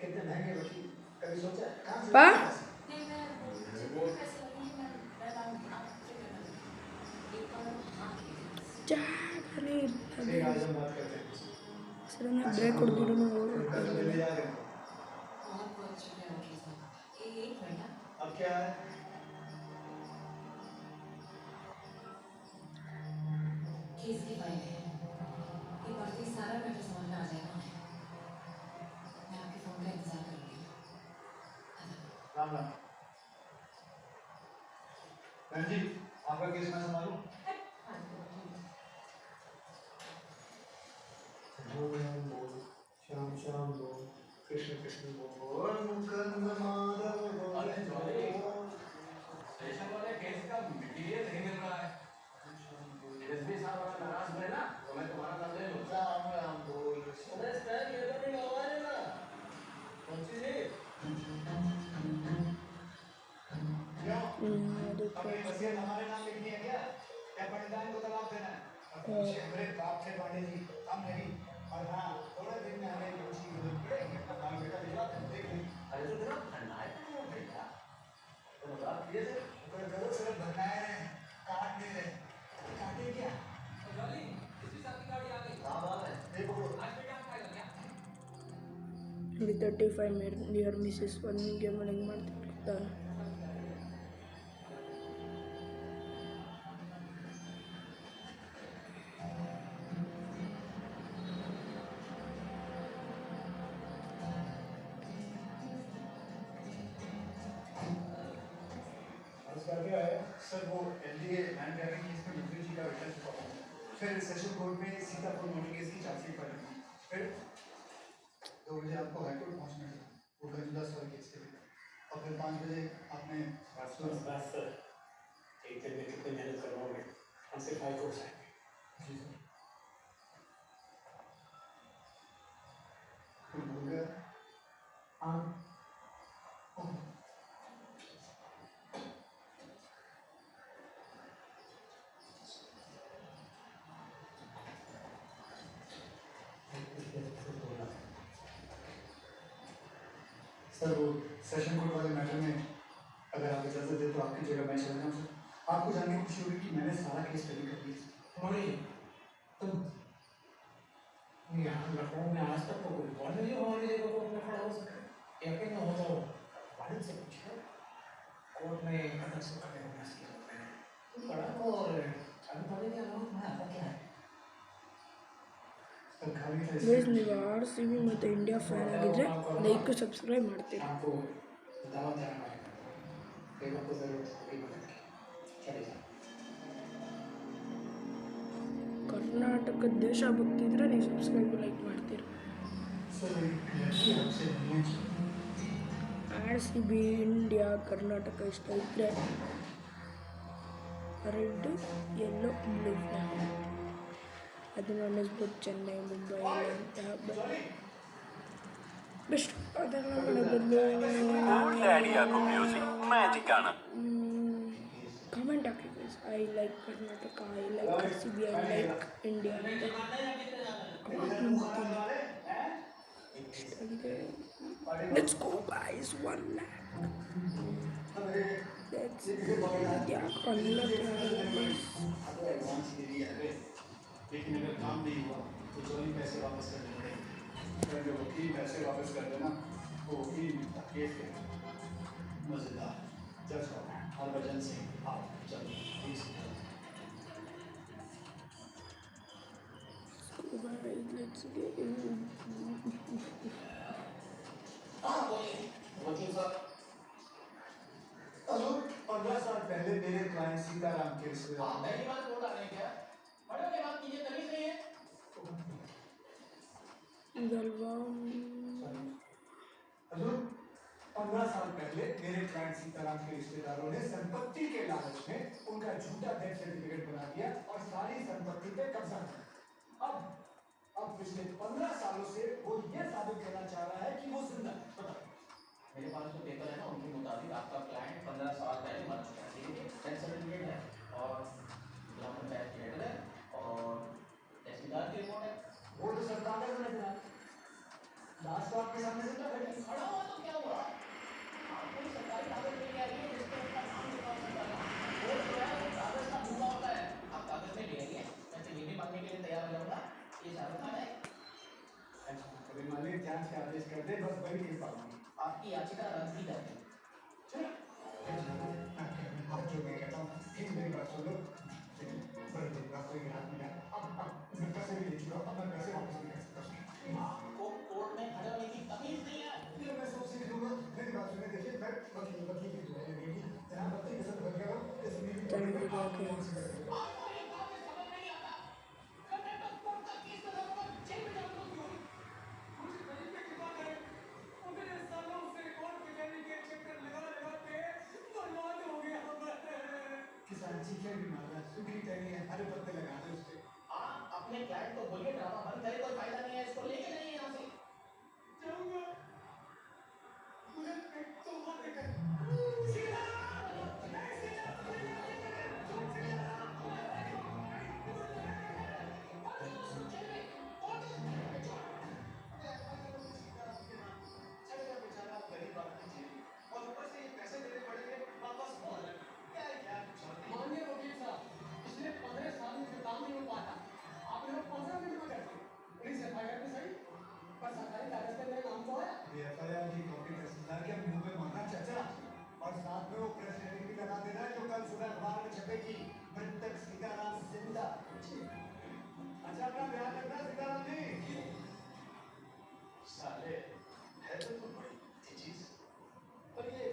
कितने महंगे वकील. कभी सोचा है कहाँ से पा? नहीं मैं जितने पैसे लगेंगे मैं लाऊंगी. आप फिक्र मत कीजिए. एक बार हाँ कीजिए. ಚಾಡ್ नहीं ठीक है, आज हम बात करते हैं। सर मैं ब्रेक ಕೊಡ್ತಿರೋ उनका तो ले जा रहे हैं। बहुत बहुत शुक्रिया वकील साहब। एक मिनट। अब क्या है? केस की फाइल है, ये पढ़ते ही सारा मैटर समझ में आ जाएगा। मैं आपके फोन का इंतजार करूंगी। राम राम। बहन जी, आपका केस मैं संभालूं? ओम बोल, श्याम श्याम बोल, कृष्ण कृष्ण बोल, मुकुंद माधव बोल। अरे जॉली, स्टेशन वाले केस का मटेरियल नहीं मिल रहा है। एसपी साहब अगर नाराज हुए ना तो मैं तुम्हारा नाम ले लूं। राम राम बोल। अरे स्टैंड ये तो नहीं लगवा देना। कौन सी जी? क्यों? अपनी वसीयत हमारे नाम लिखनी है क्या? या पंडिताइन को तलाक देना है? और पूछे हमारे बाप थे पांडे जी, हम नहीं। और हाँ, थोड़े दिन में हमें कुछ की जरूरत पड़ेगी। हमारा बेटा भिजवा दें, देख लें। अरे तो तेरा भंडार क्यों भैया? तो बात किए थे। तो जरूर सिर्फ भरनाए रहे, काट नहीं रहे। काटे क्या? जॉली, एसपी साहब की गाड़ी आ गई। हाँ बात है। ये पकड़ो। आज बेटा आप खाएगा क्या? ನೋಡಿ 35 ನಿಯರ್ ಮಿಸಸ್ ಒನ್ನಿಗೆ ಮನೆಗೆ ಮಾಡ್ತಿರ್ತಾನೆ. अर्ज कर क्या है? सर वो एलडीए लैंड ग्रैबिंग केस में मंत्री जी का विटनेस चुका हूँ। फिर सेशन कोर्ट में सीतापुर मोटर केस की चार्जशीट फाइल की। फिर 2 बजे आपको हाईकोर्ट पहुंचना है वो गंजदास वाले केस के लिए। और फिर 5 बजे आपने बस सर, एक दिन में कितनी मेहनत करवाओगे? हम सिर्फ हाई कोर्ट आएंगे। जी सर। फिर भूल गया। हाँ। ओह। सर वो सेशन कोर्ट वाले मैटर में अगर आप इजाजत दे तो आपकी जगह मैं चला जाऊँ सर। आपको जानने की खुशी होगी कि मैंने सारा केस स्टडी कर लिया। मणि, तुम यहाँ लखनऊ में आज तक तो कोई बॉल नहीं हमारी जगह को अपने खड़ा हो सके। यकीन न हो तो वालिद से पूछो। कोर्ट में कदम से करने को मैस किया होता है। तुम बड़ा को और अभी पढ़े क्या हो? मैं आपका क्या है? सर खाली था ಗೈಸ್ ನೀವು ಆರ್ ಸಿ ಬಿ ಮತ್ತು ಇಂಡಿಯಾ ಫ್ಯಾನ್ ಆಗಿದ್ರೆ ಲೈಕ್ ಸಬ್ಸ್ಕ್ರೈಬ್ ಮಾಡ್ತೀರಾ. आपको दावा देना है। एक आपको जरूरत होगी मदद की। चले जाओ। ಕರ್ನಾಟಕ ದೇಶಭಕ್ತಿ ಇದ್ರೆ ನೀವು ಸಬ್ಸ್ಕ್ರೈಬ್ ಲೈಕ್ ಮಾಡ್ತೀರಾ. सर एक लड़की आपसे मिलने की। R C B India Karnataka ಇಷ್ಟ ಇದ್ದರೆ ರೆಡ್ ಯೆಲ್ಲೋ ಬ್ಲೂ ಅದು ಅನ್ನಿಸ್ಬೋದು ಚೆನ್ನೈ ಮುಂಬೈ ಅಂತ ಬೆಸ್ಟ್ ಅದೆಲ್ಲ ಕಮೆಂಟ್ ಹಾಕಿ guys. I like Karnataka, I like R C B, I like India ಅಂತ ಕಮೆಂಟ್ ಮಾಡ್ತೀನಿ. Let's go guys 1 lakh. That's ಯಾಕೆ ಅನ್ಲಕ್ एडवांस दे दिया है, लेकिन अगर काम नहीं हुआ तो जॉली पैसे वापस करने पड़ेंगे। अगर जो वकील पैसे वापस कर देना वो वकील मिलता केस के मजेदार जज हरभजन सिंह आओ चलो प्लीज। let's go. हाँ बोलिए वकील साहब। हेलो, 15 साल पहले मेरे क्लाइंट सीताराम के रिश्तेदार आप पहली बार बोल रहे हैं क्या? बड़े बड़े बात कीजिए तभी सही है। गलवा हेलो, 15 साल पहले मेरे क्लाइंट सीताराम के रिश्तेदारों ने संपत्ति के लालच में उनका झूठा डेथ सर्टिफिकेट बना दिया और सारी संपत्ति पे कब्जा किया। अब पिछले 15 सालों से वो ये साबित करना चाह रहा है कि वो जिंदा है। बताओ। मेरे पास जो पेपर है ना उनके मुताबिक आपका क्लाइंट 15 साल पहले मर चुका है। ठीक है, डेथ सर्टिफिकेट है और ग्राम पंचायत की लेटर है और तहसीलदार की रिपोर्ट है। वो तो सब कागज में नजर आ रहा है। लाश तो आपके सामने जिंदा बैठी है। खड़ा हुआ तो क्या हुआ? आपको सरकारी कागज लेके आइए जिसपे उसका नाम लिखा होता है। वो जो है वो कागज का भूखा होता है। आप कागज में ले आइए, मैं तो ये भी मानने के लिए कर दे, बस वही दे पाऊंगी। आपकी याचिका रद्द की जाती है। चलो हाथ जो मैं कहता हूँ ठीक मेरी बात सुन लो। बड़े दिन बाद कोई ग्राहक मिला, अब मैं पैसे भी ले चुका हूँ, अब मैं पैसे वापस नहीं कर सकता। आपको कोर्ट में खड़े होने की तमीज नहीं है। ये मैं सब सीख लूंगा। मेरी बात सुनिए, देखिए मैं वकील की दुआएं लेंगी, जनाब बच्चे के साथ बन गया हूँ, इसलिए भी चलो ठीक है, ओके। आपको एक बात में समझ नहीं आता। कंटेम्प्ट ऑफ कोर्ट का केस तो लगा जेल में जाने को क्यों? मुझे तरीके की बात है, उतने सालों से कोर्ट कचहरी के चक्कर लगा लगा के बर्बाद हो गया मैं। किसान चीखे भी मार रहा है, सुखी टहनी है, हरे पत्ते लगा दे उसके। आप अपने क्लाइंट को बोलिए ड्रामा बंद करे, कोई फायदा नहीं है, इसको लेके जाइए यहाँ से। जाऊंगा, मुझे तो मत देकर। माननीय वकील साहब, पिछले 15 सालों से काम नहीं हो पाता, आपने लोग 15 मिनट में कैसे? पुलिस FIR में सही, पर सरकारी कागज पे मेरा नाम तो है। FIR की कॉपी तहसीलदार के मुंह पे मारना चाचा, और साथ में वो प्रेस हेडिंग भी लगा देना जो कल सुबह अखबार में छपेगी, मृतक सीताराम जिंदा। अच्छा अपना ध्यान रखना सीताराम जी। साले है तो तुम बड़ी अच्छी चीज, पर ये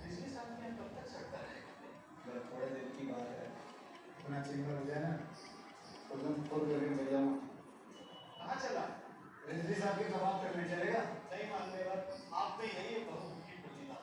बिजली साहब में कब तक सड़ता रहेगा? थोड़े दिन की बात है, अपना चेंबर हो जाए ना तो तुम खुद करके मिल जाऊँ। कहाँ चला? रिजवी साहब के कबाब करने चलेगा। नहीं मानने वाला आप में यही बहू की प्रतिभा।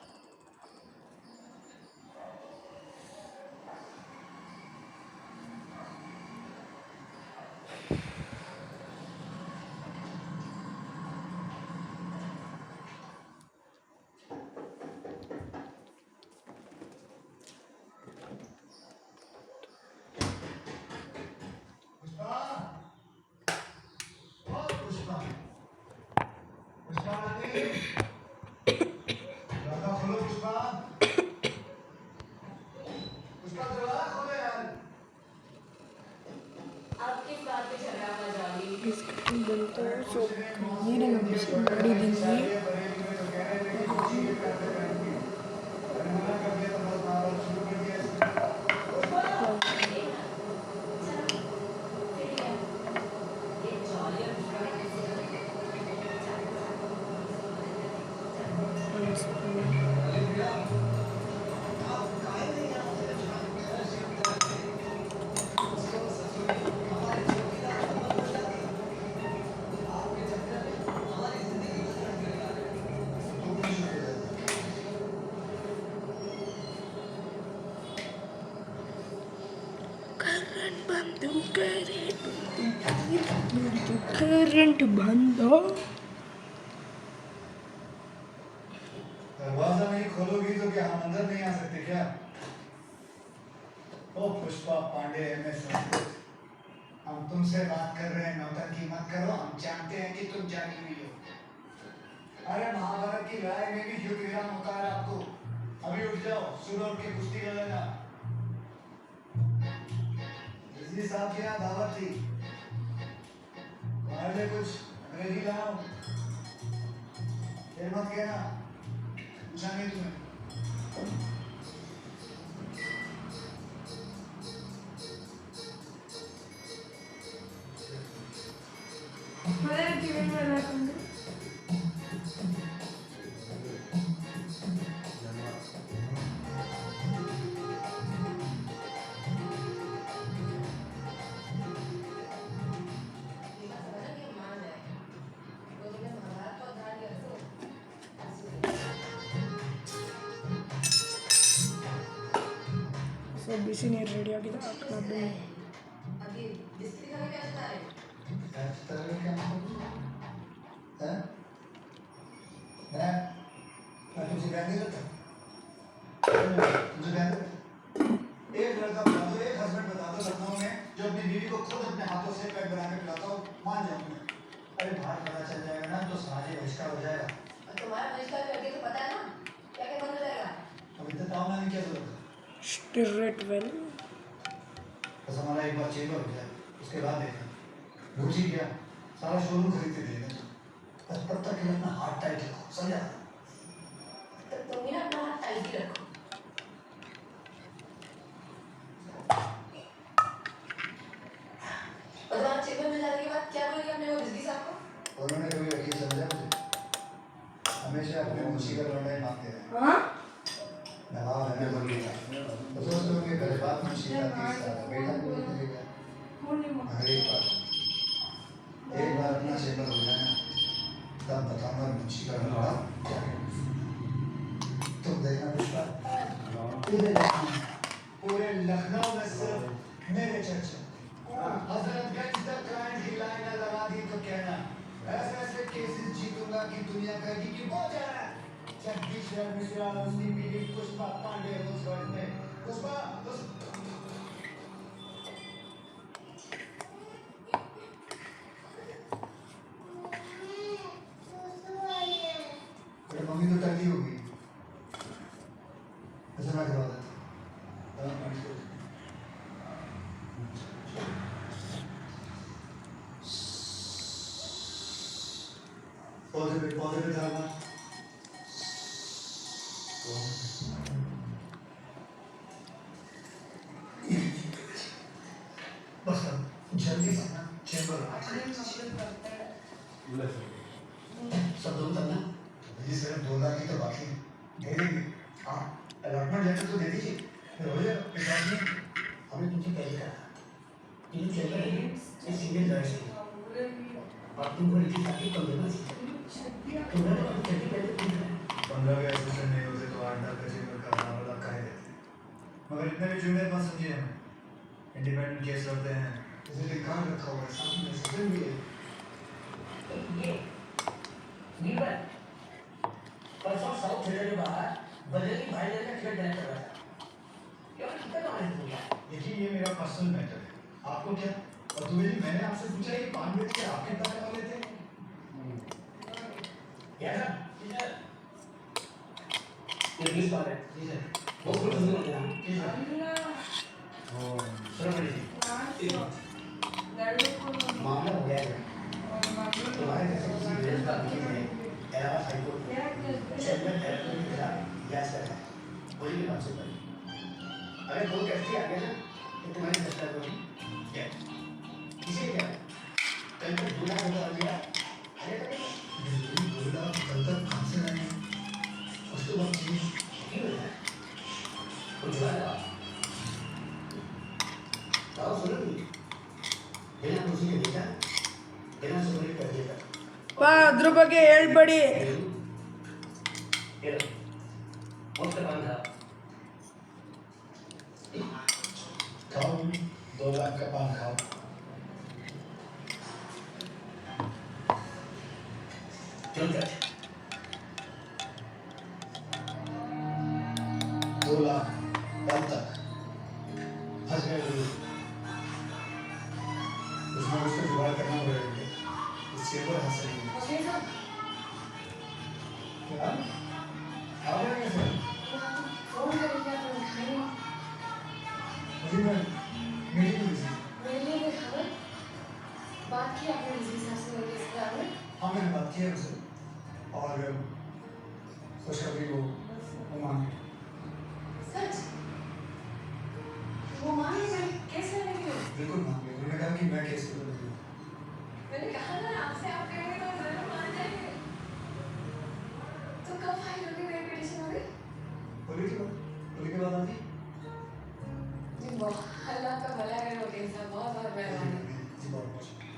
पुष्पा, ओ पुष्पा, पुष्पा रानी, दरवाजा खोलो पुष्पा, पुष्पा दरवाजा खोलो यार। आप किस बात पे झगड़ा हुआ जाओगी? बिस्किट बनता है सो मेरे नाम से बड़ी दिन में बरेली में तो कह रहे थे कुछ ही पैसे करेंगे, अरे मना कर दिया तो बस मारो शुरू कर दिया इसने। करंट बंद हो। दरवाजा नहीं खोलोगी तो क्या हम अंदर नहीं आ सकते क्या? ओ पुष्पा पांडे MS संस्कृत, हम तुमसे बात कर रहे हैं, नौटंकी मत करो, हम जानते हैं कि तुम जानी हुई हो। अरे महाभारत की लड़ाई में भी युद्ध विराम होता है आपको, अभी उठ जाओ, सुबह उठ के कुश्ती कर लेना। बिजली साहब के यहाँ दावत थी, हमारे लिए कुछ अंग्रेजी लाओ, फिर मत कहना पूछा नहीं तुम्हें। सब इसी ने रेडी आगे था क्लब में अभी बिस्किट खाने क्या चला रहे? मैं तुमसे प्यार नहीं करता, तुमसे प्यार करता। एक लड़का बता दो, एक हस्बैंड बता दो लखनऊ में जो अपनी बीवी को खुद अपने हाथों से पैक बना के पिलाता हो, मान जाऊंगा। अरे बाहर पता चल जाएगा ना तो सामाजिक बहिष्कार हो जाएगा। तुम्हारा बहिष्कार करके तो पता है ना क्या क्या बंद हो जाएगा। अभी तक काम नहीं क्या जरूरत है, स्टिरेट वेल बस हमारा एक बार चेंबर हो जाए, उसके बाद देखना। भूल गया सारा शोरूम खरीद के देगा। बस तब तक के लिए अपना हाथ टाइट रखो, समझा? तो तुम ही ना अपना हाथ टाइट ही रखो। और तो आप चेम्बर में जाने के बाद क्या बोलेगी अपने वो बिजली साहब को? उन्होंने कभी वकील समझा मुझे, हमेशा अपने मुंशी का लौंडा ही मांगते रहे। हाँ नवाब है ना बल्कि तो दोस्तों के घर बात मुंशी का 30 साल का बेटा को लेकर चले गया। मगर एक बार अपना चेम्बर हो जाए ना, तब बताऊंगा मुंशी का लौंडा क्या है। तुम देखना पुष्पा, पूरे लखनऊ में सिर्फ मेरे चर्चे। हजरतगंज तक क्लाइंट की लाइन लगा दी तो कहना ऐसे ऐसे केसेस जीतूंगा कि दुनिया कहेगी कि वो जा रहा है। जगदीश मिश्रा, उन्नी मिली, पुष्पा पांडे, उस वर्ष में पुष्पा मेरी मम्मी तो टल्ली हो गई, ऐसा मैं करवा देता। पौधे पे डालना। बस अब जल्दी से ना चेंबर सब दो तब ना जी सिर्फ 2 लाख ही तो बाकी है। दे देंगे। हाँ, अलॉटमेंट लेटर तो दे दीजिए, फिर हो जाएगा। इस बात में हमने तुमसे पहले कहा था कि जो चेंबर है ये सिंगल जॉइंट है और तुमको रिलीज आके कम देना चाहिए। तुमने तो कुछ चेक पहले पूछ रहे 15 के असिस्टेंट नहीं होते तो 8 का चेम्बर का नाम अलग काहे देते। मगर इतने भी जूनियर मत समझिए हमें, इंडिपेंडेंट केस लड़ते हैं, इसीलिए काम रखा हुआ है, साथ में असिस्टेंट भी है। ये नीबल परसों साउथ थिएटर के बाहर बजरंगी भाईजान का थिएटर डायरेक्ट कर रहा था। यार कितना कमाल है तुमने। देखिए ये मेरा पर्सनल मैटर है, आपको क्या? और तुम्हें जी मैंने आपसे पूछा कि 5 मिनट के आप कितना कमा लेते हैं? यार ये 20 बार है। जी सर। वो फुल सुनो ना। जी सर। सुनो जी। मामला हो गया है। तुम्हारे जैसे किसी बेरोजगार वकील ने इलाहाबाद हाई कोर्ट में चेम्बर डायरेक्टर के खिलाफ याच लगाया है। वही के नाम से बनी। अगर कोर्ट कैसे आ गया ना तो तुम्हारी दस्तावेज होगी क्या? इसे क्या? कल तक 2 लाख रुपया लिया। अरे तक 2 लाख कल तक कहाँ से आए? कुछ तो बात चाहिए। क्यों है? कुछ बात आओ सुनो नहीं। बिना खुशी के बेटा बिना सुमरी कर दिया। 10 ರೂಪಾಯಿಗೆ ಹೇಳ್ಬೇಡಿ। ये लो मुफ्त पान खाओ 2 लाख का पान खाओ। क्यों क्या? 2 लाख कल तक फंस गए लोग। उसमें कुछ तो जुगाड़ करना पड़ेगा। इस चेम्बर हासिल नहीं वकील साहब क्या? आ जाएंगे सर। फोन करेंगे आप उठाएंगे। अभी मैं मीटिंग में बिजी। मेरे लिए कोई खबर बात की आपने बिजली साहब से मेरे इसके बारे में? हाँ मैंने बात की है उनसे और खुशखबरी वो मांगे। सच वो मान गए केस लेने के लिए? बिल्कुल मांगे। उन्होंने कहा कि मैं केस करूँ। मैंने कहा था आपसे आप कहेंगे तो जरूर मान जाएंगे। तो कब फाइल होगी मेरी पिटीशन होगी? होली के बाद आती। जी बहुत अल्लाह का भला करे वकील साहब, बहुत बहुत मेहरबानी। जी बहुत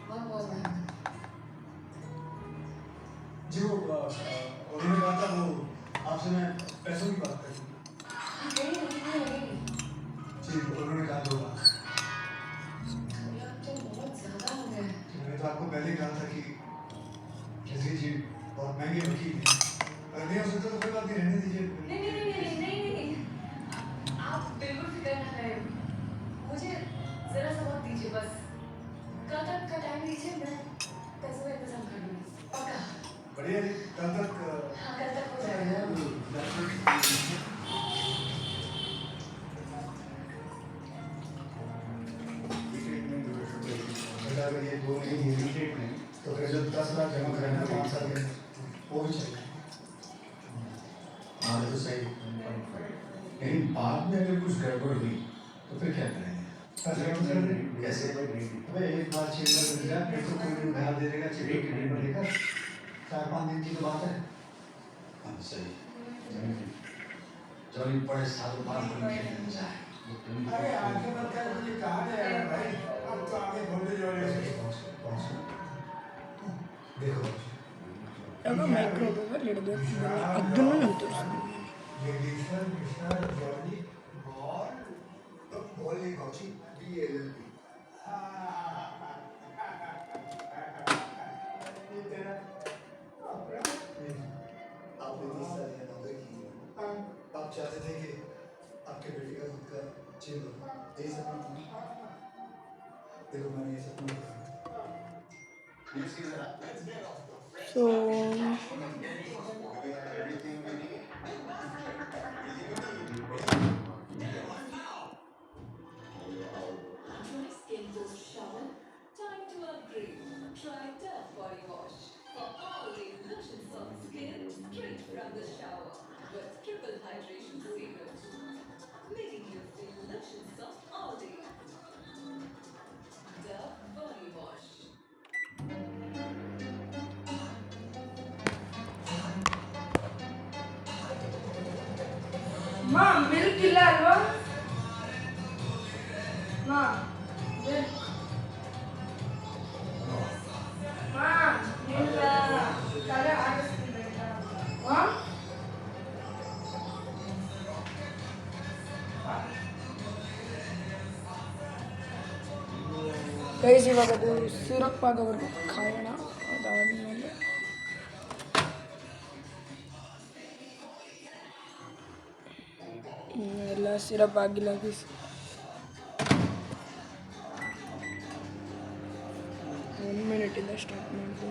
बहुत मेहरबानी। जी वो उन्होंने कहा था वो आपसे मैं पैसों की बात करूँ। नहीं जी उन्होंने कहा 2 लाख। तो बहुत ज्यादा हो गया है। मैंने तो आपको पहले ही कहा था कि जैसे जी बहुत महंगे वकील हैं, अगर नहीं हो सकता तो कोई बात नहीं, रहने दीजिए। नहीं आप बिल्कुल फिक्र ना करें। मुझे जरा सा वक्त दीजिए बस। कल तक का टाइम दीजिए, मैं पैसों का इंतजाम कर दूंगी पक्का। बढ़िया जी कल तक हाँ कल तक हो जाएगा। अगर ये 2 महीने ट्रीटमेंट तो फिर जो 10 लाख जमा कराना 5 साल के वो भी चाहिए। हाँ तो सही, लेकिन बाद में अगर कुछ गड़बड़ हुई तो फिर क्या करेंगे? कैसे? अबे एक बार 6 लाख मिल गया फिर तो कोई भी उधार दे देगा, चेक क्रेडिट पर लेकर 4-5 दिन की तो बात है। हाँ सही। जॉली बड़े सालों बाद कोई खेलने जाए। अरे आगे मत कर, मुझे कहाँ जाएगा भाई, अब तो आगे घूमने जाओगे। देखो ಆಗ ಮೈಕ್ರೋವೇವ್ ಇಡಬೇಕು ಅದನ್ನು ನಾನು ತೋರಿಸ್ತೀನಿ. जगदीश्वर कृष्णा जॉली और भोले कौची DLLB। आपने 20 साल यहाँ नौकरी की, आप चाहते थे कि आपके बेटे का खुद का जिम हो, यही सपना था। देखो मैंने ये सपना देखा। So Dry skin post shower. Time to upgrade. Try Dove body wash for all the lotion soft skin straight from the shower with triple hydration serum, making you feel lotion soft all day. Dove body wash. ಮಾ milk ಇಲ್ಲ ಅಲ್ವಾ ಮಾ ಮಾ ಇಲ್ಲ ತಲೆ ಆಡಿಸ್ತಿಲ್ಲ ಮಾ guys ಇವಾಗ ಅದು ಸಿರಪ್ ಆಗೋವರೆಗೂ ಕಾಯೋಣ. ಅದಾದಮೇಲೆ ಎಲ್ಲ ಸಿರಪ್ ಆಗಿಲ್ಲ ಗೈಸ್. 1 ಮಿನಿಟಿಂದ ಸ್ಟಾರ್ಟ್ ಮಾಡಿದೆ.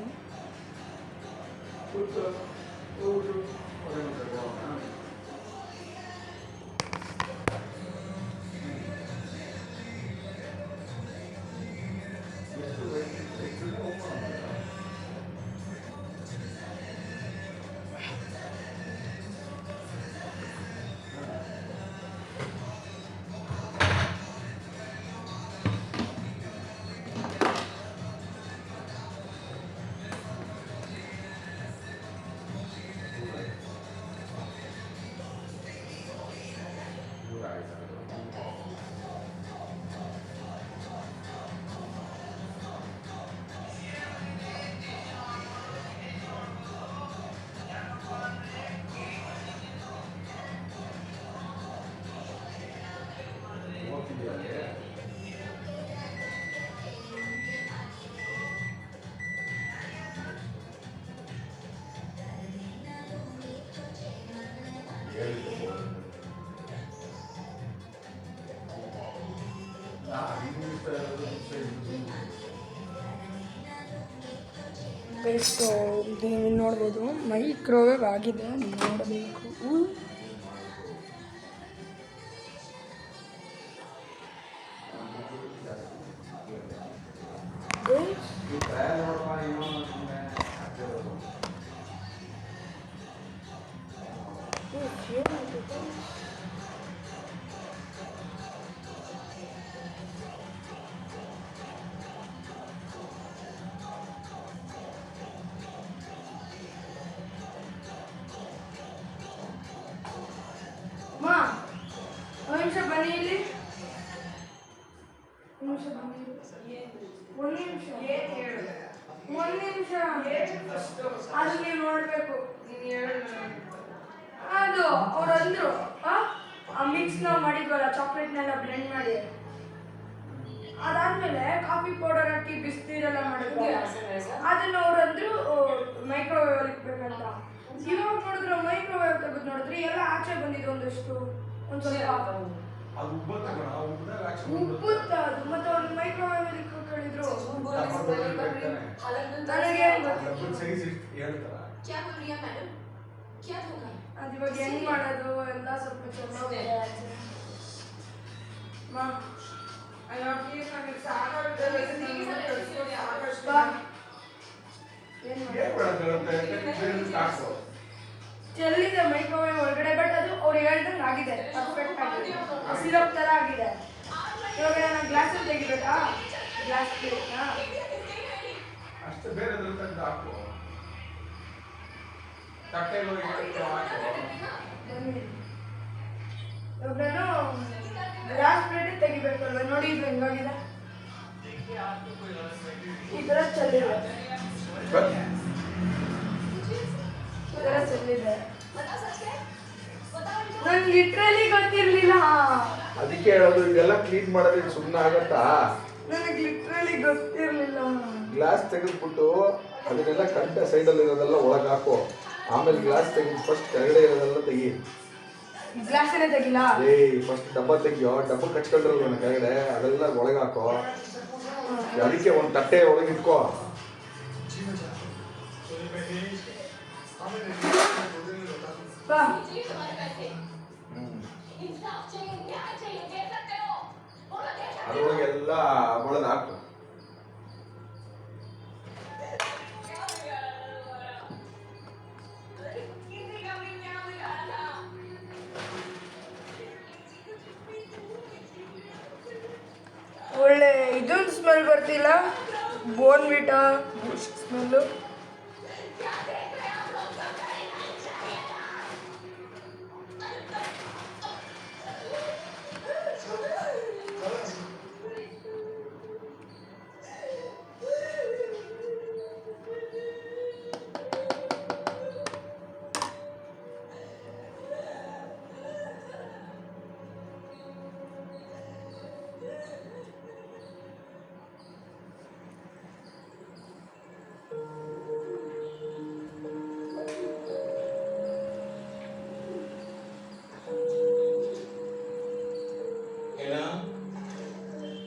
ಗೈಸ್ ನೀವು ನೋಡ್ಬೋದು ಮೈಕ್ರೋವೇವ್ ಆಗಿದೆ, ನೋಡಬೇಕು. ಮಾ ಒಂದು ನಿಮಿಷ ಬನ್ನಿ ಇಲ್ಲಿ, ಒಂದು ನಿಮಿಷ ಅದು ನೀವು ನೋಡಬೇಕು. ಅದು ಅವ್ರಂದ್ರು ಮಿಕ್ಸ್ ನಾವು ಮಾಡಿದ್ವಲ್ಲ ಚಾಕ್ಲೇಟ್ನೆಲ್ಲ ಬ್ಲೆಂಡ್ ಮಾಡಿ, ಅದಾದ್ಮೇಲೆ ಕಾಫಿ ಪೌಡರ್ ಹಾಕಿ ಬಿಸಿನೀರೆಲ್ಲ ಮಾಡಿದ್ವಿ, ಅದನ್ನ ಅವ್ರಂದ್ರು ಮೈಕ್ರೋವೇವ್ ಅಲ್ಲಿ ಇಕ್ಬೇಕಂತ. ಇವಾಗ ನೋಡಿದ್ರೆ ಮೈಕ್ರೋವೇವ್ ತೆಗೆದು ನೋಡಿದ್ರಿ ಎಲ್ಲ ಆಚೆ ಬಂದಿದೆ ಒಂದಷ್ಟು, ಒಂದು ಸ್ವಲ್ಪ ಉಬ್ಬುತ್ತ ಅದು. ಮತ್ತೆ ಅವ್ರು ಮೈಕ್ರೋವೇವ್ ಅಲ್ಲಿ ಕೇಳಿದ್ರು, ನನಗೇನು ಗೊತ್ತಿತ್ತು ಅದು ಇವಾಗ ಹೆಂಗ್ ಮಾಡೋದು ಎಲ್ಲ ಸ್ವಲ್ಪ ಚೆನ್ನಾಗಿದೆ. ಚೆಲ್ಲಿದೆ ಮೈಕ್ರೋವೇವ್ ಒಳಗಡೆ, ಬಟ್ ಅದು ಅವ್ರು ಹೇಳ್ದಂಗೆ ಆಗಿದೆ, ಪರ್ಫೆಕ್ಟ್ ಆಗಿದೆ, ಸಿರಪ್ ಥರ ಆಗಿದೆ. ಇವಾಗ ನಾನು ಗ್ಲಾಸಲ್ಲಿ ತೆಗಿಬೇಕಾ, ಗ್ಲಾಸ್ ಪ್ಲೇಟ್ನ ಅಷ್ಟು ಬೇರೆ ತಂದು ಹಾಕು, ತಟ್ಟೆಗೆ ಹೋಗಿ ಹಾಕು. ಇವಾಗ ನಾನು ಗ್ಲಾಸ್ ಪ್ಲೇಟ್ ತೆಗಿಬೇಕಲ್ವ, ನೋಡಿ ಇದು ಹೆಂಗಾಗಿದೆ, ಈ ಥರ ಚೆಲ್ಲಿದೆ, ಈ ಥರ ಚೆಲ್ಲಿದೆ. ನಂಗೆ ಲಿಟ್ರಲಿ ಗೊತ್ತಿರಲಿಲ್ಲ, ಅದಕ್ಕೆ ಹೇಳೋದು ಇದೆಲ್ಲ ಕ್ಲೀನ್ ಮಾಡೋದು ಸುಮ್ಮನೆ ಆಗತ್ತಾ? ನನಗೆ ಲಿಟ್ರಲಿ ಗೊತ್ತಿರಲಿಲ್ಲ. ಗ್ಲಾಸ್ ತೆಗೆದ್ಬಿಟ್ಟು ಅದನ್ನೆಲ್ಲ ಕಂಟೆ ಸೈಡಲ್ಲಿ ಇರೋದೆಲ್ಲ ಒಳಗೆ ಹಾಕು, ಆಮೇಲೆ ಗ್ಲಾಸ್ ತೆಗೆದು ಫಸ್ಟ್ ಕೆಳಗಡೆ ಇರೋದೆಲ್ಲ ತೆಗಿ. ಗ್ಲಾಸನ್ನೇ ತೆಗಿಲ್ಲ, ಫಸ್ಟ್ ಡಬ್ಬ ತೆಗಿಯೋ, ಡಬ್ಬ ಕಚ್ಕೊಂಡ್ರಲ್ಲ ಕೆಳಗಡೆ, ಅದೆಲ್ಲ ಒಳಗೆ ಹಾಕೋ. ಅದಕ್ಕೆ ಒಂದು ತಟ್ಟೆ ಒಳಗೆ ಇಟ್ಕೋ. ಬಾ ಅದರೊಳಗೆಲ್ಲ ಒಳಗೆ ಹಾಕು. ಒಳ್ಳೆ ಇದೊಂದು ಸ್ಮೆಲ್ ಬರ್ತಿಲ್ಲ, ಬೋರ್ನ್ವಿಟಾ ಸ್ಮೆಲ್ಲು.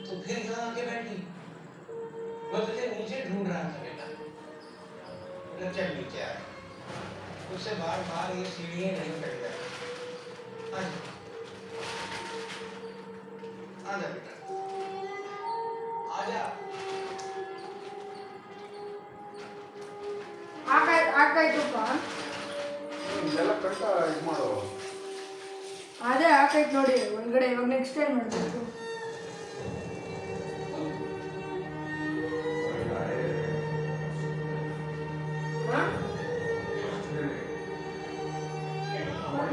तो फिर कहाँ आके बैठी? मैं तुझे नीचे ढूंढ रहा था बेटा। बेटा चल नीचे आ। उससे बार बार ये सीढ़ियाँ नहीं चढ़ जाती। आजा आजा बेटा, आजा। ಹಾಕಾಯ್ತಪ್ಪ, ಇದೆಲ್ಲ ಕಟ್ಟ ಇದು ಮಾಡು. ಅದೇ ಹಾಕಾಯ್ತು ನೋಡಿ ಒಳಗಡೆ. ಇವಾಗ ನೆಕ್ಸ್ಟ್ ಟೈಮ್ ಮಾಡಬೇಕು.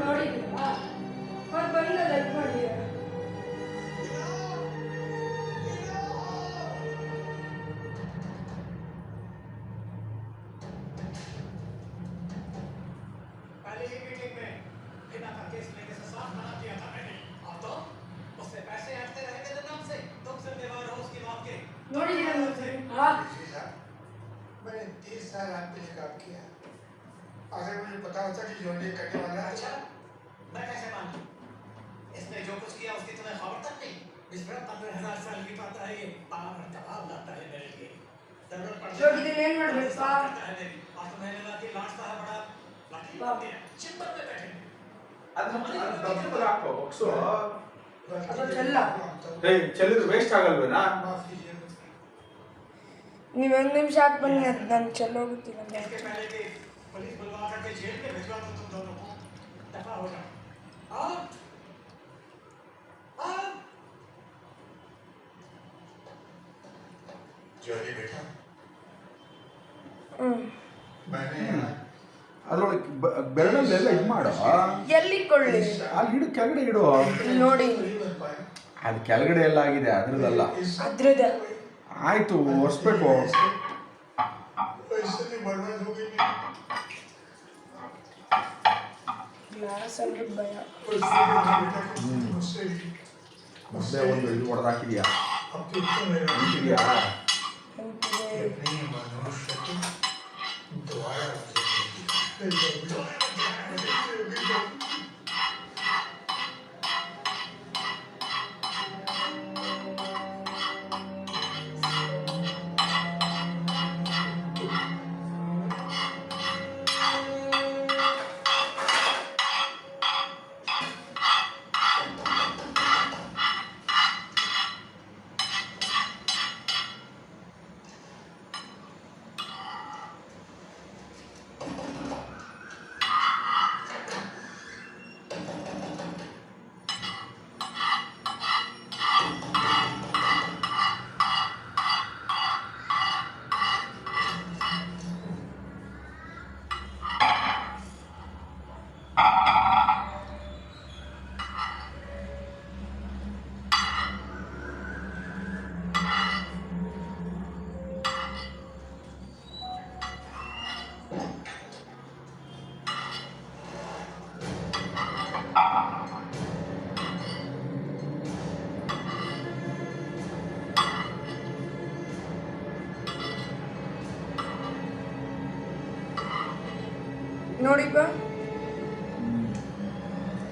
ನೋಡಿದ್ದೀರಾ ಅವ್ರು ಬಂದ ಲೈಕ್ ಮಾಡಿ. पहले ही मीटिंग में हिना का केस लेने से साफ मना किया था मैंने, अब तो उससे पैसे हटते रहेंगे तो नाम से तुम जिम्मेवार हो उसकी मौत के। ನೋಡಿದ್ದೀರಾ मैंने 30 साल आपके लिए काम किया, अगर मुझे पता होता कि जोड़ने करने वाला है। अच्छा मैं कैसे मानूं? इसने जो कुछ किया उसकी तुम्हें खबर तक नहीं। इस पर 15,000 साल की बात है, ये पावर दबाव लाता है मेरे लिए। जरूरत पड़ने ಇವಾಗ ಇದನ್ನ ಏನ್ ಮಾಡ್ಬೇಕಾ? है मेरी, और तुम्हें लगा कि लास्ट है बड़ा लाठी मारते हैं, चिंबर में बैठे हैं। ಅದು ಡಬ್ಬದಲ್ಲಿ ಹಾಕೋ, ಬಾಕ್ಸು. ಅದು ಚೆಲ್ಲ. ಚೆಲ್ಲಿದ್ರೆ ವೇಸ್ಟ್ ಆಗಲ್ವೇನಾ? माफ कीजिए मुझे। ನೀವು ಒಂದು ನಿಮಿಷ ಹಾಕಿ ಬನ್ನಿ, ಅದು ನಾನು ಚೆಲ್ಲೋಗುತ್ತಿಲ್ಲ. इसके पहले कि पुलिस बुलवा करके जेल में भिजवा दो तुम दोनों को, दफा हो जाओ। ज्योति बेटा, मैंने ಅದ್ರೊಳಗೆ ಬೆರಳಲ್ಲೆಲ್ಲ ಇದು ಮಾಡು. ಎಲ್ಲಿ ಕೊಳ್ಳಿ ಅಲ್ಲಿ ಇಡು, ಕೆಳಗಡೆ ಇಡು. ನೋಡಿ, ಅದು ಕೆಳಗಡೆ ಎಲ್ಲ ಆಗಿದೆ, ಅದ್ರದ್ದಲ್ಲ. ಅದ್ರದ್ದು ಆಯ್ತು, ಒರೆಸ್ಬೇಕು. इससे बर्बाद हो गई ಗ್ಲಾಸ್ ಅಂದ್ರೆ ಭಯ. ಮುದ್ದೆ ಒಂದು ಇದು ಹೊಡೆದು ಹಾಕಿದ್ಯಾ? अब तो मेरा ಹಾಕಿದ್ಯಾ? नहीं मनुष्य दोबारा ನೋಡಿಪ್ಪ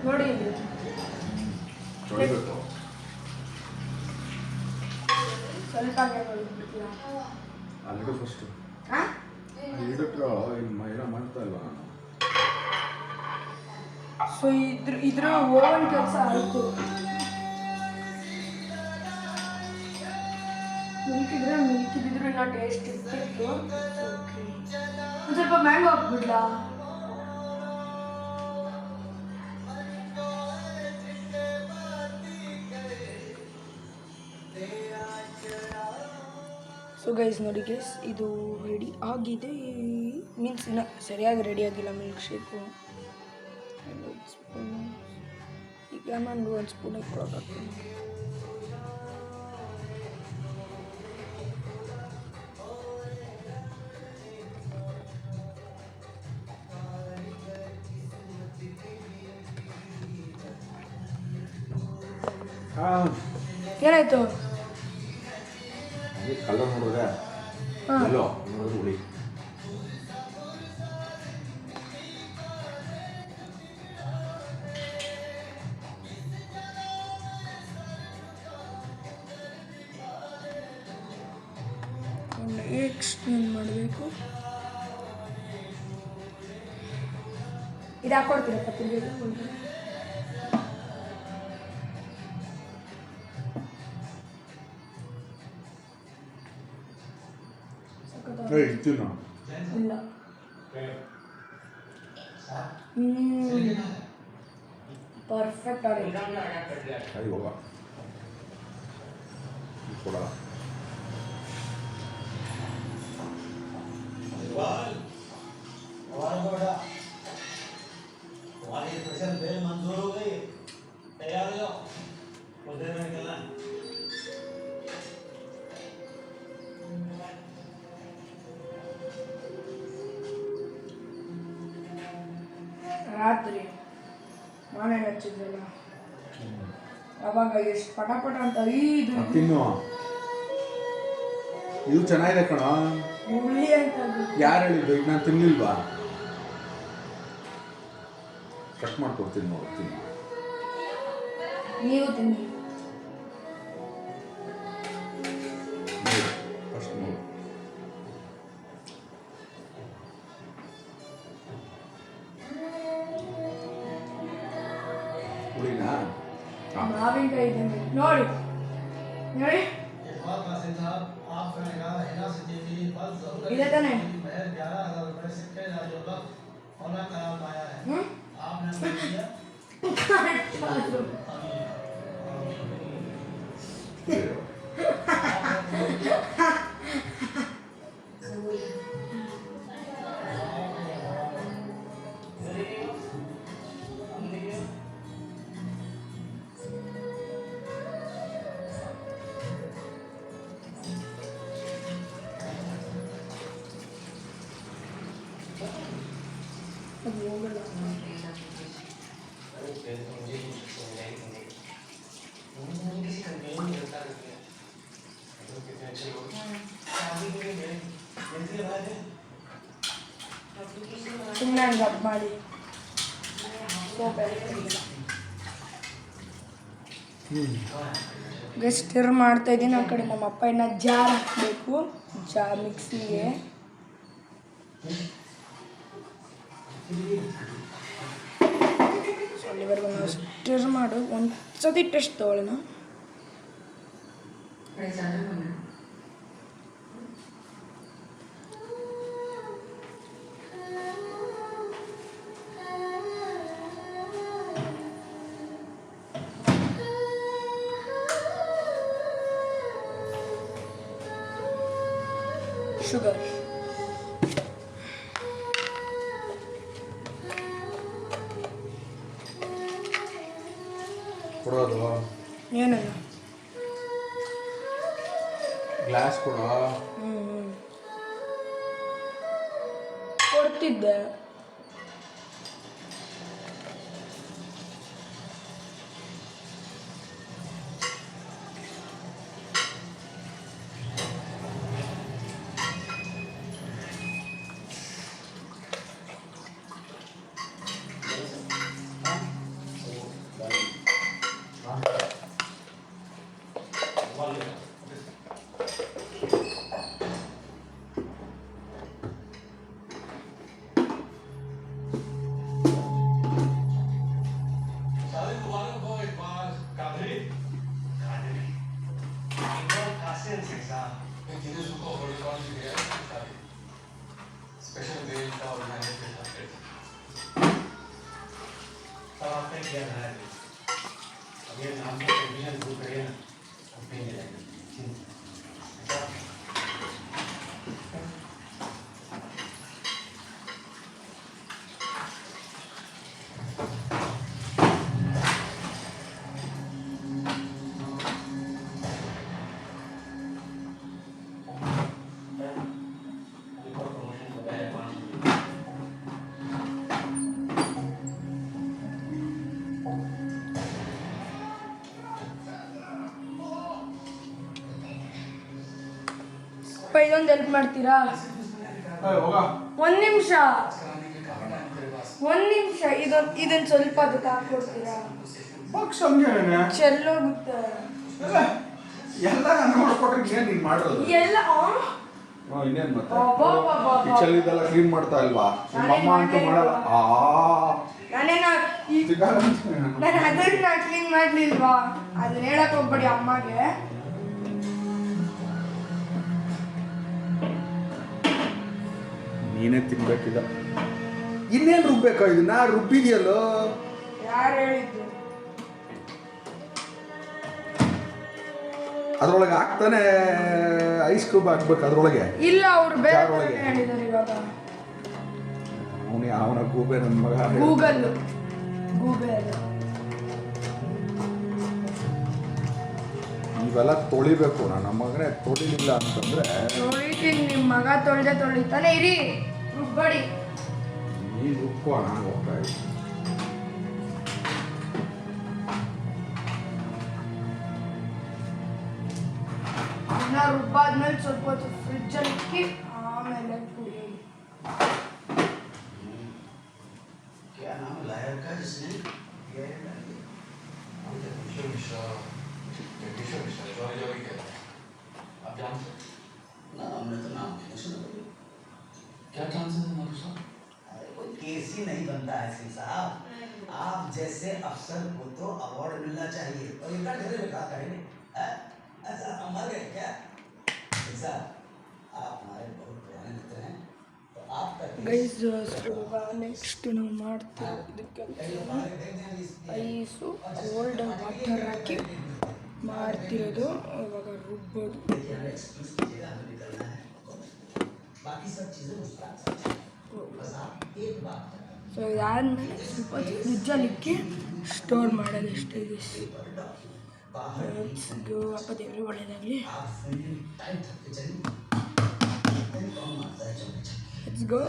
ನೋಡಿ ಇಲ್ಲಿ ತೊಳಿಬೇಕು. ಸ್ವಲ್ಪ ನೋಡಿಬಿಡ್ತೀರಾ ಅಲ್ಲಿಡು ಫಸ್ಟು. ಹಾಂ ಇಲ್ಲಿಟ್ಟು ಏನೋ ಮಾಡ್ತಾ ಇಲ್ವಾ ನಾನು. ಸೊ ಇದ್ರ ಓವನ್ ಕೆಲಸ ಆಯಿತು. ಮಿಲ್ಕಿದ್ರೆ ಇನ್ನೂ ಟೇಸ್ಟ್ ಇರ್ತಿತ್ತು. ಒಂದು ಸ್ವಲ್ಪ ಮ್ಯಾಂಗೋ ಹಾಕ್ಬಿಡ್ಲಾ? ಸೊ ಗೈಸ್ ನೋಡಿ ಗೈಸ್, ಇದು ರೆಡಿ ಆಗಿದೆ. ಮೀನ್ಸ್ ಇನ್ನು ಸರಿಯಾಗಿ ರೆಡಿ ಆಗಿಲ್ಲ ಮಿಲ್ಕ್ ಶೇಕು. ಈಗ ನಾನು 1 ಸ್ಪೂನ್ ಹಾಕ್ಕೊಳಕ್ಕಾಗ್ತೀನಿ. ಏನಾಯ್ತು? ಕಲರ್ ನೋಡಿದ್ರೆ ಎಲ್ಲೋ ನೋಡಿದ್ರೆ ಹುಳಿ. ನೆಕ್ಸ್ಟ್ ಏನು ಮಾಡಬೇಕು? ಇದು ಹಾಕ್ಕೊಡ್ತೀರಪ್ಪ ತಿರ್ಗಿ. ಇಡ್ತೀವಿ ಇಲ್ಲ ಪರ್ಫೆಕ್ಟ್ ಆಗಿದೆ. ಸರಿ ಹೋಗ ಕೊಡಲ್ಲ. तुम्हारी स्पेशल बेल मंजूर हो गई, तैयार हो जाओ, कुछ देर में निकलना है। ರಾತ್ರಿ ನಾನೇ ಹಚ್ಚಿದ್ರಲ್ಲ ಅವಾಗ ಎಷ್ಟು ಪಟ ಅಂತ ಇದು ತಿನ್ನು. ಇದು ಚೆನ್ನಾಗಿದೆ ಕಣ. ಹುಳಿ ಅಂತ ಯಾರು ಹೇಳಿದ್ದು? ಈಗ ನಾನು ತಿನ್ಲಿಲ್ವಾ? ಕಟ್ ಮಾಡ್ಕೊಡ್ತೀನಿ ನೋಡ್ತೀನಿ. ನೀವು ತಿನ್ನಿ. ಫಸ್ಟ್ ನೋಡು. ಹುಳಿನಾ? ಮಾವಿನಕಾಯಿ ತಿನ್ನಿ. ನೋಡಿ ನೋಡಿ ಇದೆ ತಾನೆ? ಅದು ಹೋಗಲ್ಲ. ಸುಮ್ಮನೆ ಹಂಗೆ ಕಟ್ ಮಾಡಿ ಸೋಪ್ ಸ್ಟಿರ್ ಮಾಡ್ತಾ ಇದ್ದೀನಿ. ಆ ಕಡೆ ನಮ್ಮ ಅಪ್ಪ ಇನ್ನು ಜಾರ್ ಹಾಕಬೇಕು. ಮಿಕ್ಸಿಗೆ ಸೊ ಅಲ್ಲಿವರೆಗೂ ನಾವು ಸ್ಟಿರ್ ಮಾಡು. ಒಂದು ಸತಿ ಟೆಸ್ಟ್ ತೊಗೊಳ್ಳೋಣ. ಶುಗರ್ ಕೊಡೋದು ಏನಲ್ಲ ಗ್ಲಾಸ್ ಕೊಡೋ. ಕೊಡ್ತಿದ್ದೆ. स्पेशल बेल का और मैंने फिर अपडेट सब आपने किया था अब ये नाम का रिवीजन शुरू करिए ना अब भी नहीं लगेगा ಇದೊಂದು ಹೆಲ್ಪ್ ಮಾಡ್ತೀರಾ? ಒಂದು ನಿಮಿಷ ಇದೊಂದು ಸ್ವಲ್ಪ ಅದಕ್ಕೆ ಹಾಕ್ಕೊಡ್ತೀರಾ? ಚೆಲ್ಲೋಗುತ್ತೆ ಎಲ್ಲ ನೋಡ್ಕೊಟ್ರೆ ನೀನು ಮಾಡೋದು ಎಲ್ಲ ಇನ್ನೇನು ಮತ್ತೆ ಕಿಚನ್ ಇದೆಲ್ಲ ಕ್ಲೀನ್ ಮಾಡ್ತಾ ಇಲ್ವಾ ನಿಮ್ಮ ಅಮ್ಮ ಅಂತೂ ಮಾಡಲ್ಲ ನಾನು ಅದನ್ನ ಕ್ಲೀನ್ ಮಾಡ್ಲಿಲ್ವಾ? ಅದನ್ನ ಹೇಳಕ್ ಹೋಗ್ಬೇಡಿ ಅಮ್ಮಗೆ. ನೀನೇ ತಿನ್ಬೇಕಿದ ಇನ್ನೇನು ರುಬ್ಬೇಕಾ ಇದನ್ನ ರುಬ್ಬಿದೆಯಲ್ಲೋ ಯಾರು ಹೇಳಿದ್ದು? ಅದ್ರೊಳಗೆ ಹಾಕ್ತಾನೆ ಐಸ್ ಕ್ಯೂಬ್ ಹಾಕ್ಬೇಕು ಅದ್ರೊಳಗೆ. ಇಲ್ಲ ಅವ್ರು ಬೇರೆ ಹೇಳಿದ್ದಾರೆ ಇವಾಗ. ಅವನ ಗೂಬೆ ನನ್ನ ಮಗ ಗೂಗಲ್ ಇವೆಲ್ಲ ತೊಳಿಬೇಕು. ನನ್ನ ಮಗನೇ ತೊಳಿಲಿಲ್ಲ ಅಂತಂದ್ರೆ ತೊಳಿತೀನಿ. ನಿಮ್ಮ ಮಗ ತೊಳಿತಾನೆ ಇರಿ, ರುಬ್ಬಡಿ. ನೀ ರುಬ್ಬು ನಾನು ಹೋಗ್ತಾ ಇದ್ದೀನಿ. ರುಬ್ಬಾದ್ಮೇಲೆ ಸ್ವಲ್ಪ ಹೊತ್ತು ಫ್ರಿಜ್ಜಲ್ಲಿ ಇಕ್ಕಿ ಆಮೇಲೆ ಕುಡಿಯೋದು. क्या नाम लाया का जिसने किया है डालिए किशोर मिश्रा जॉली कहता है आप जानते हैं ना हमने तो नाम नहीं सुना कभी क्या चांसेस है मधु साहब? अरे कोई केस ही नहीं बनता है सिंह साहब आप जैसे अफसर को तो अवार्ड मिलना चाहिए और इतना ढेरे में कहा करेंगे ऐसा हम मर गए क्या सिंह साहब आप हमारे बहुत पुराने मित्र हैं तो आपका ಗೈಸ್ ನೆಕ್ಸ್ಟ್ ನಾವು ಮಾಡ್ತೀವಿ ಇದಕ್ಕೆ ಐಸು ಕೋಲ್ಡ್ ವಾಟರ್ ಹಾಕಿ ಮಾಡ್ತಿರೋದು. ಇವಾಗ ರುಬ್ಬೋದು. ಸೊ ಇದಾದ್ಮೇಲೆ ಸ್ವಲ್ಪ ಫ್ರಿಜ್ಜಲ್ಲಿ ಇಕ್ಕಿ ಸ್ಟೋರ್ ಮಾಡೋದು ಅಷ್ಟೇ. ಇದು ಅಪ್ಪ ದೇವ್ರಿಗೆ ಒಳ್ಳೆಯದಾಗಲಿ. Let's go.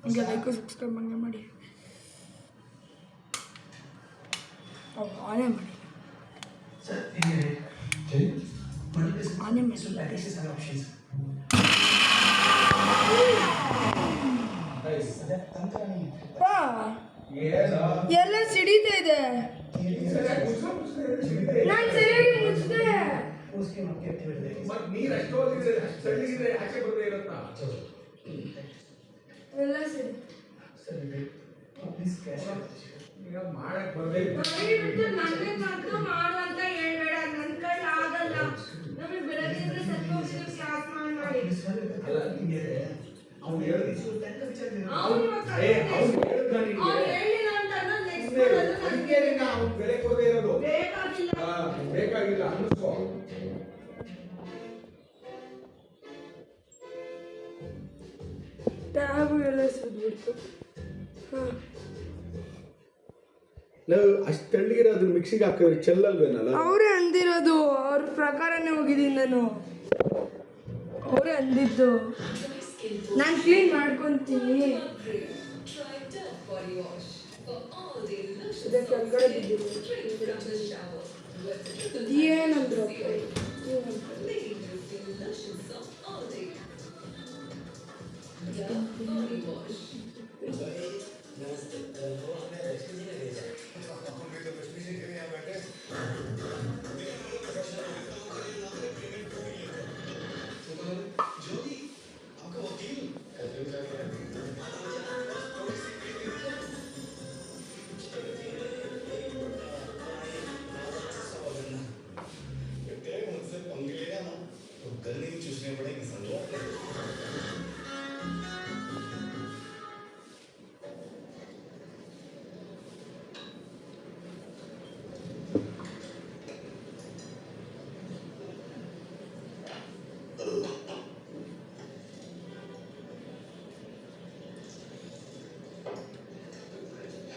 ಹಂಗೆ ಲೈಕು ಸಬ್ಸ್ಕ್ರೈಬ್ ಹಂಗೆ ಮಾಡಿ. ಆನೆ ಮಾಡಿ ಆನೆ ಮಾಡಿಲ್ಲ. ಎಲ್ಲ ಸಿಡಿತಾ ಇದೆ. ನಾನು ಸರಿಯಾಗಿ ಮುಚ್ಚಿದೆ. ಎಲ್ಲ ಸಿಡಿ ನನಗೆ ಮಾತ್ರ ಮಾಡು ಅಂತ ಹೇಳ್ಬೇಡ. ನನ್ನ ಕೈ ಆಗಲ್ಲ. ನಮಗೆ ಬೆಳಗ್ಗೆ ಸತ್ತೋಗ್ತಿರೋ ಕ್ಲಾಸ್ ಮಾಡಿ ಅವ್ನು ಹೇಳಿಲ್ಲ ಅಂತ ನೆಕ್ಸ್ಟ್ ಬೆಲೆ ಕೊಡದೇ ಇರೋದು ಬೇಕಾಗಿಲ್ಲ ಅನ್ನಿಸ್ಕೋ. ಟ್ಯಾಬ್ ಎಲ್ಲ ಸಿದ್ಬಿಡ್ತು. ಅಷ್ಟು ತಣ್ಣಗಿರೋ ಅದನ್ನ ಮಿಕ್ಸಿಗೆ ಹಾಕಿದ್ರೆ ಚೆಲ್ಲಲ್ವೇನಲ್ಲ? ಅವರೇ ಅಂದಿರೋದು. ಅವ್ರ ಪ್ರಕಾರನೇ ಹೋಗಿದ್ದೀನಿ ನಾನು. ಅವರೇ ಅಂದಿದ್ದು. ನಾನು ಕ್ಲೀನ್ ಮಾಡ್ಕೊತೀನಿ. ಇದಕ್ಕೆ ಕೆಳಗಡೆ ಬಿದ್ದಿದ್ದೀನಿ. ಏನಂದ್ರು जल्दी चूसने पड़ेंगे संगो।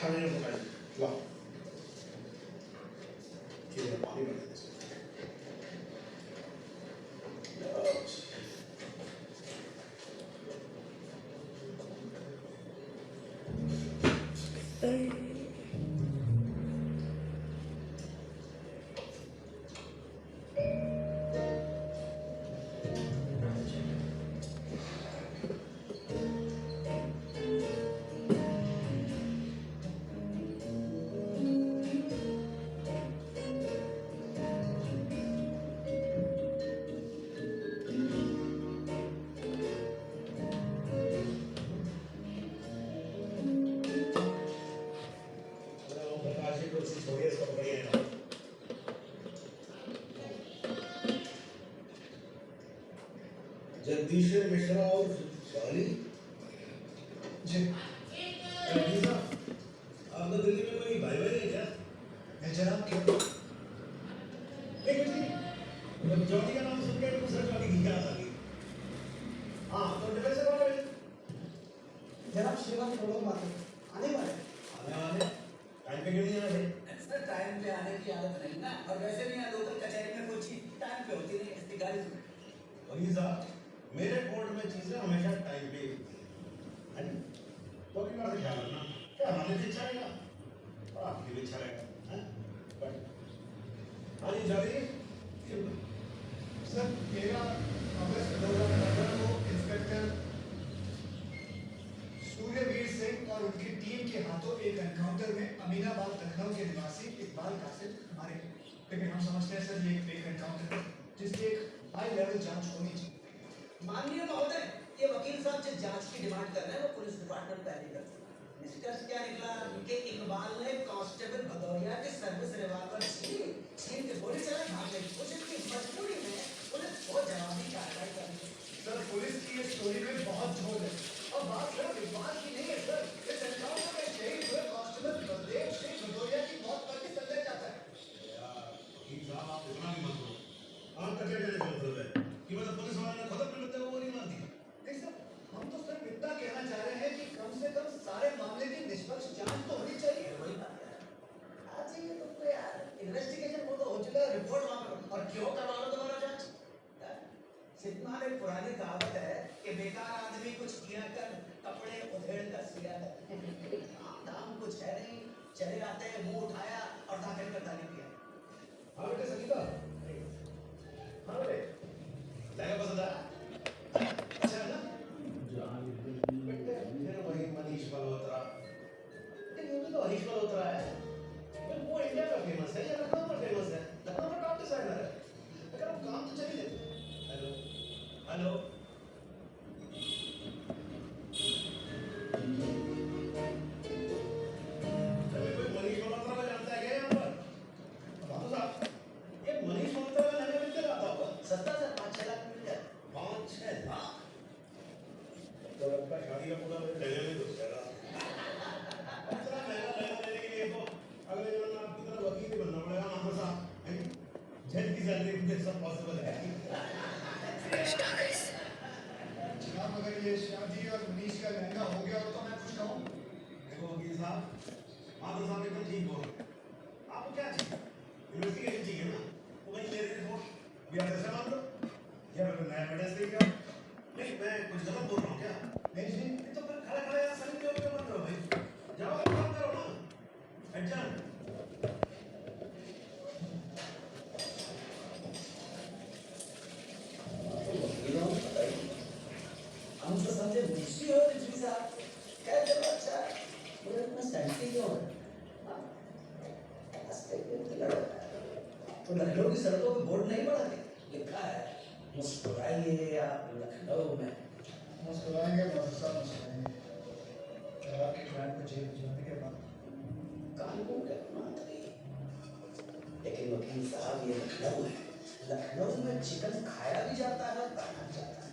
हाँ ये बताइए, लाओ। ये पानी बना दे। जगदीश मिश्रा और शाली जी आपका दिल्ली में कोई भाई भाई है क्या? जनाब क्या एक मिनट, जॉकी का नाम सुन के दूसरा जॉकी की क्या आ गई? हाँ तो डिफेंस से कौन है? जनाब श्रीमान प्रोग्राम आने वाले टाइम पे क्यों नहीं आ रहे? सर टाइम पे आने की आदत नहीं ना, और वैसे भी यहाँ लोकल कचहरी में कोई चीज टाइम पे होती नहीं, इसकी गाड़ी सुन। वही साहब, मेरे कोर्ट में चीजें हमेशा टाइम पे होती हैं। तो की बात ख्याल रखना, क्या हमारे लिए अच्छा रहेगा और आपके लिए अच्छा रहेगा, हैं? हाँ जी जारी सर 13 अगस्त 2015 को इंस्पेक्टर सूर्यवीर सिंह और उनकी टीम के हाथों एक एनकाउंटर में अमीनाबाद लखनऊ के निवासी इकबाल कासिम मारे गए। लेकिन हम समझते हैं सर ये एक फेक एनकाउंटर है जिसकी एक हाई लेवल जांच होनी चाहिए। माननीय महोदय, ये वकील साहब जो जांच की डिमांड कर रहे हैं वो पुलिस डिपार्टमेंट पहले कर सकता है। निष्कर्ष क्या निकला कि इकबाल ने कांस्टेबल भदौरिया के सर्विस रिवॉल्वर छीन के गोली चलाई, भाग गई। उसकी मजबूरी में पुलिस को जवाबी कार्रवाई करनी। सर पुलिस की ये स्टोरी में बहुत झोल है और बात सिर्फ इकबाल की नहीं है सर। इस एनकाउंटर में शहीद हुए कांस्टेबल बलदेव सिंह भदौरिया की मौत पर भी संदेह जाता है। यार वकील साहब आप इतना भी मत करो। आप तक कहने का मतलब है कि मतलब पुलिस वालों ने खुद अपने बच्चे को गोली मार दी? नहीं सर, हम तो सिर्फ इतना कहना चाह रहे हैं कि कम से कम सारे मामले की निष्पक्ष जांच तो होनी चाहिए। वही बात है। आज ये तो यार इन्वेस्टिगेशन वो तो हो चुका है, रिपोर्ट वहां पर, और क्यों करवा लो दोबारा जांच? सिद्धमा में पुरानी कहावत है कि बेकार आदमी कुछ किया कर, कपड़े उधेड़ कर सिया कर। काम धाम कुछ है नहीं, चले आते हैं, मुंह उठाया और दाखिल कर ताली दिया। हाँ बेटे संगीता, हाँ बेटे, जाएगा पसंद आया? अच्छा है ना? बेटे फिर वही मनीष मल्होत्रा। लेकिन वो भी तो हरीश मल्होत्रा है। फिर वो इंडिया का फेमस है या लखनऊ का फेमस है? लखनऊ का टॉप डिजाइनर है। अगर हम काम तो चल ही लेते। Hello, hello. अरे कोई मनीष मल्होत्रा को जानता है क्या यहाँ पर? बाबू साहब, ये मनीष मल्होत्रा का नया मिलकर आता होगा। सस्ता से 5-6 लाख मिल जाए। 5-6 लाख? तो आपका शादी का पूरा लगे में घुस जाएगा। इतना महंगा लेने के लिए तो अगले जन्म में आपकी तरह वकील ही बनना पड़ेगा मामा साहब। जज की सैलरी मुझे सब पॉसिबल है। जनाब अगर ये शादी और मनीष का लहंगा हो गया हो तो मैं कुछ कहूँ। देखो वकील साहब, माधव साहब एकदम ठीक बोल रहे हैं। आपको क्या चाहिए? इन्वेस्टिगेशन चाहिए ना? तो वही मेरी रिपोर्ट या ऐसे मान लो या फिर नया एविडेंस लेके आओ। नहीं मैं कुछ गलत बोल रहा हूँ क्या? नहीं जी, तो फिर खड़ा खड़ा यहाँ सभी क्यों क्यों मत रहो भाई? जाओ आप काम करो ना। एडजर्न। हम तो समझे मुंशी हो रिजवी साहब, क्या चलो अच्छा है, पूरे इतना सेंटी क्यों है? तो लखनऊ की सड़कों पे बोर्ड नहीं पड़ा क्या? लिखा है मुस्कुराइए आप लखनऊ में। मुस्कुराएंगे माधव साहब, मुस्कुराएंगे। जब आपके क्लाइंट को जेल भिजवाने के बाद कानून का मात्र ही, लेकिन वकील साहब ये लखनऊ है, लखनऊ में चिकन खाया भी जाता है और पहना भी जाता है।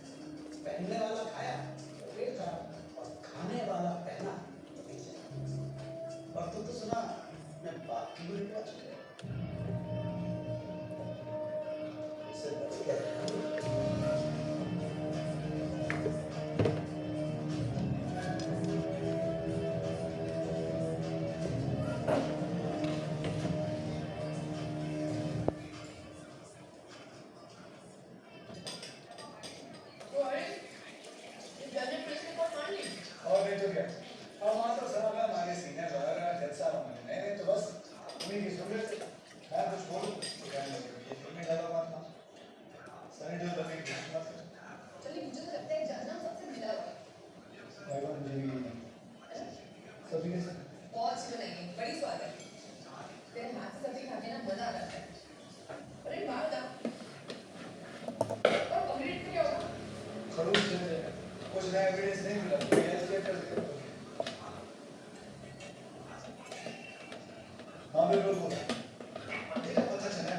पहनने वाला खाया तो पेट खराब और खाने वाला पहना तो पेट खराब। और तुम तो सुना मैं बाप की भी पहुंच गया। इससे बच के रहना। और नहीं तो क्या, अब वहाँ तो सब हमारे सीनियर वगैरह जलसा होने नहीं तो बस उन्हीं की सुन से मैं कुछ बोलूँ तो कहने लगे ये फिल्मी डायलॉग मत ना सनी देओल तभी की मत चलिए मुझे तो लगता है जानना सबसे मिला हुआ भाई मुझे भी नहीं सभी कैसे बहुत अच्छी बनाई है, बड़ी स्वाद है। तेरे हाथ से सब्जी खाने ना मजा आ जाता है। अरे बात ना और कंप्लीट क्या होगा? खड़ूस से कुछ नया एविडेंस नहीं मिला तो ये ऐसे कर दिया हाँ बिल्कुल बोल मेरा पता चला है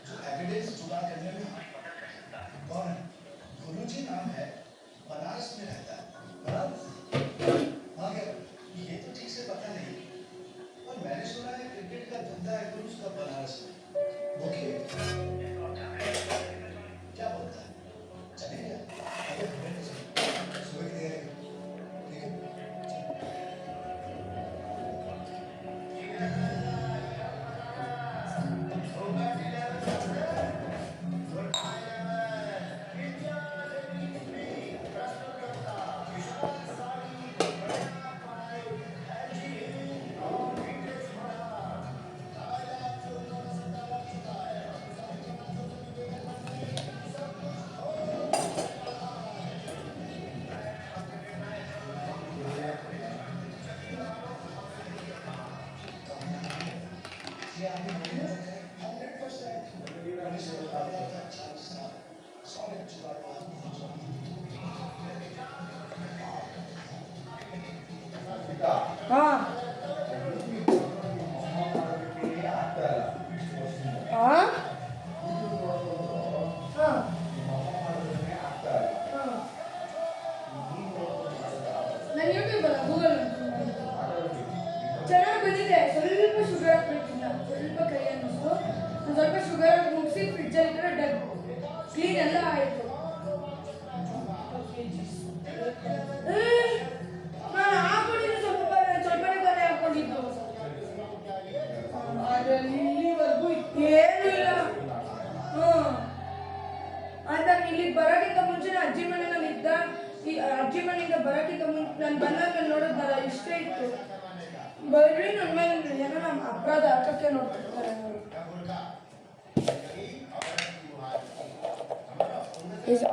जो एविडेंस जुगाड़ करने में कौन है गुरुजी नाम है बनारस में रहता है बनारस हाँ क्या ये तो ठीक से पता नहीं और मैंने सुना है क्रिकेट का धंधा है गुरु उसका बनारस में वो क्या बोलता है चलेगा अगर घूमने चले सुबह की तैयारी ठीक है हाँ हाँ ನಾನು ಯೂಟ್ಯೂಬ್ ಅಲ್ಲ ಗೂಗಲ್ ಚೆನ್ನಾಗಿ ಬಂದಿದೆ ಸ್ವಲ್ಪ ಶುಗರ್ ಹಾಕ್ಬೇಕಿಲ್ಲ ಸ್ವಲ್ಪ ಕೈ ಅನ್ನಿಸ್ತು ಒಂದು ಸ್ವಲ್ಪ ಶುಗರ್ ಹಾಕಿ ಮುಗಿಸಿ ಫ್ರಿಡ್ಜಲ್ಲಿ ಇಟ್ಟರೆ ಡಬ್ ಕ್ಲೀನ್ ಎಲ್ಲ ಆಯಿತು ನಾನು ಹಾಕೊಂಡಿದ್ದು ಸ್ವಲ್ಪನೇ ಕಲೆ ಹಾಕೊಂಡಿದ್ದು ಅದರಲ್ಲಿ ಇಲ್ಲಿವರೆಗೂ ಏನೂ ಇಲ್ಲ ಅಂತ ಇಲ್ಲಿಗೆ ಬರೋಕ್ಕಿಂತ ಮುಂಚೆ ಅಜ್ಜಿ ಮನೆಯಲ್ಲಿ ಇದ್ದ ಈ ಅಜ್ಜಿ ಮನೆಯಿಂದ ಬರೋಕ್ಕಿಂತ ಮುಂಚೆ ನಾನು ಬಂದಾಗ ನೋಡೋದಲ್ಲ ಇಷ್ಟೇ ಇತ್ತು ಬರ್ರಿ ನನ್ನ ಮೇಲೆ ಏನೋ ನಮ್ಮ ಅಪರಾಧ ಹಾಕಕ್ಕೆ ನೋಡ್ತಿರ್ತಾರೆ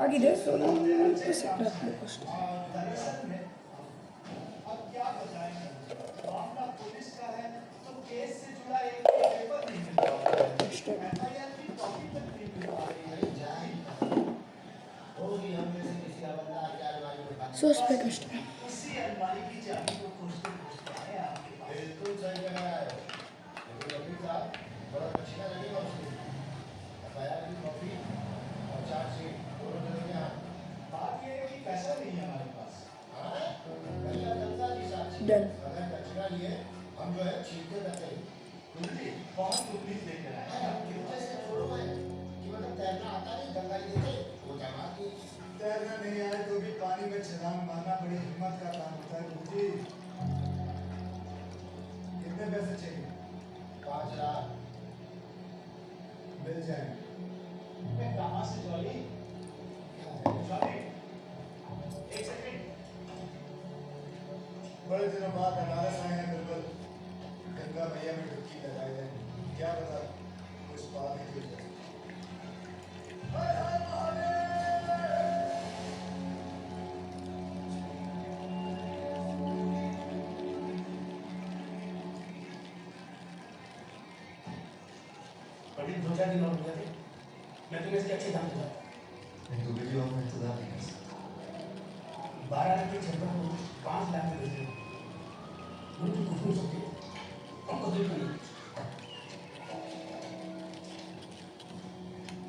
ಆಗಿದೆ ಸ್ವಲ್ಪ ಸೆಟ್ ಹಾಕ್ಬೇಕು ಅಷ್ಟೇ अब क्या बताएं मामला पुलिस का है तो केस से जुड़ा एक पेपर नहीं मिल रहा एफआईआर की कॉपी तक नहीं मिल पा रही है होगी हम में से किसी का बंदा आके अलमारी में बंद ಸೋಸ್ಬೇಕು ಅಷ್ಟೇ उसी अलमारी की चाबी को खोजते खोजते आए आपके पास बिल्कुल सही जगह है लेकिन अभी साहब बड़ा अच्छा लगेगा उसको एफआईआर की कॉपी और चार्जशीट दोनों जगह यहाँ बात ये है कि पैसा नहीं है हमारे पास हाँ भैया जनता की साक्षी Done. अगर कचरा लिए हम जो है छीनते रहते हैं कुंडली कौन कुंडली लेकर आए हाँ, कितने से छोड़ो है कि मतलब तैरना आता नहीं गंगा जी देते वो तैरना की तैरना नहीं आए तो भी पानी में छलांग मारना बड़ी हिम्मत का काम होता है गुरुजी कितने पैसे चाहिए 5 लाख मिल जाएंगे कहाँ से जॉली जॉली एक सेकंड बड़े दिनों बाद बनारस आए हैं बिल्कुल गंगा मैया में डुबकी लगाए हैं क्या पता कुछ पा नहीं मिल जाए पंडित 2-4 दिन और हो गए थे मैं तुम्हें इसके अच्छे दाम दूंगा नहीं तो वीडियो में इंतजार नहीं कर सकता 12 लाख के छप्पर को 5 लाख में बेच दो गुरु की कुछ नहीं सकती हमको दिल नहीं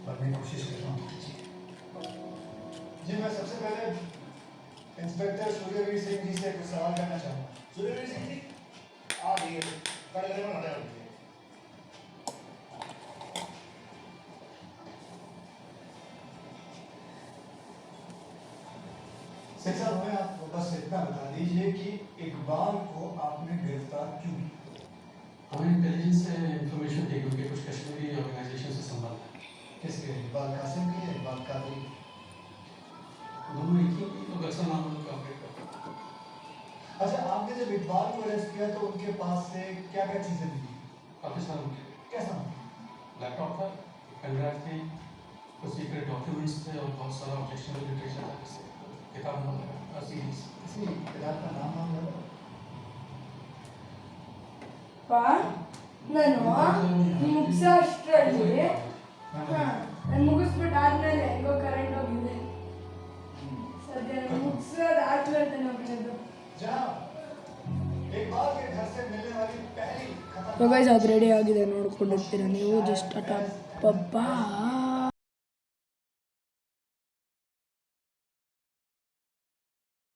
पर मेरे को जी मैं सबसे पहले इंस्पेक्टर सूर्यवीर सिंह जी से कुछ सवाल करना चाहूँगा। सूर्यवीर सिंह जी आ गए कड़े में आ जाओ सिंह साहब हमें आप बस इतना बता दीजिए कि इकबाल को आपने गिरफ्तार क्यों किया? हमें इंटेलिजेंस से इंफॉर्मेशन थी क्योंकि कुछ कश्मीरी ऑर्गेनाइजेशन से संबंध है। किसके? इकबाल कासिम की या इकबाल कादरी? दोनों एक ही लोग अक्सर नाम लोग ऑपरेट करते हैं। अच्छा आपने जब इकबाल को अरेस्ट किया तो उनके पास से क्या क्या चीज़ें मिली? काफ़ी सारा मुझे कैसा? लैपटॉप था, पेन ड्राइव थी, कुछ सीक्रेट डॉक्यूमेंट्स थे और बहुत सारा ऑब्जेक्शनल लिटरेचर था, जैसे किताब नंबर सीरीज। किसी किताब का नाम बताओ। ನಾನು ಮುಗಿಸೋ ಅಷ್ಟರಲ್ಲಿ ನಾನು ಮುಗಿಸ್ಬಿಟ್ಟಾದ್ಮೇಲೆ ಹೆಂಗೋ ಕರೆಂಟ್ ಹೋಗಿದೆ ಸದ್ಯ ಮುಗಿಸೋದಾದ್ಮೇಲೆ ತಾನೆ ಹೋಗಿದ್ದು ಸೊ ಗೈಸ್ ಅದು ರೆಡಿ ಆಗಿದೆ ನೋಡ್ಕೊಂಡಿರ್ತೀರ ನೀವು ಜಸ್ಟ್ ಅಟ ಬಾಯ್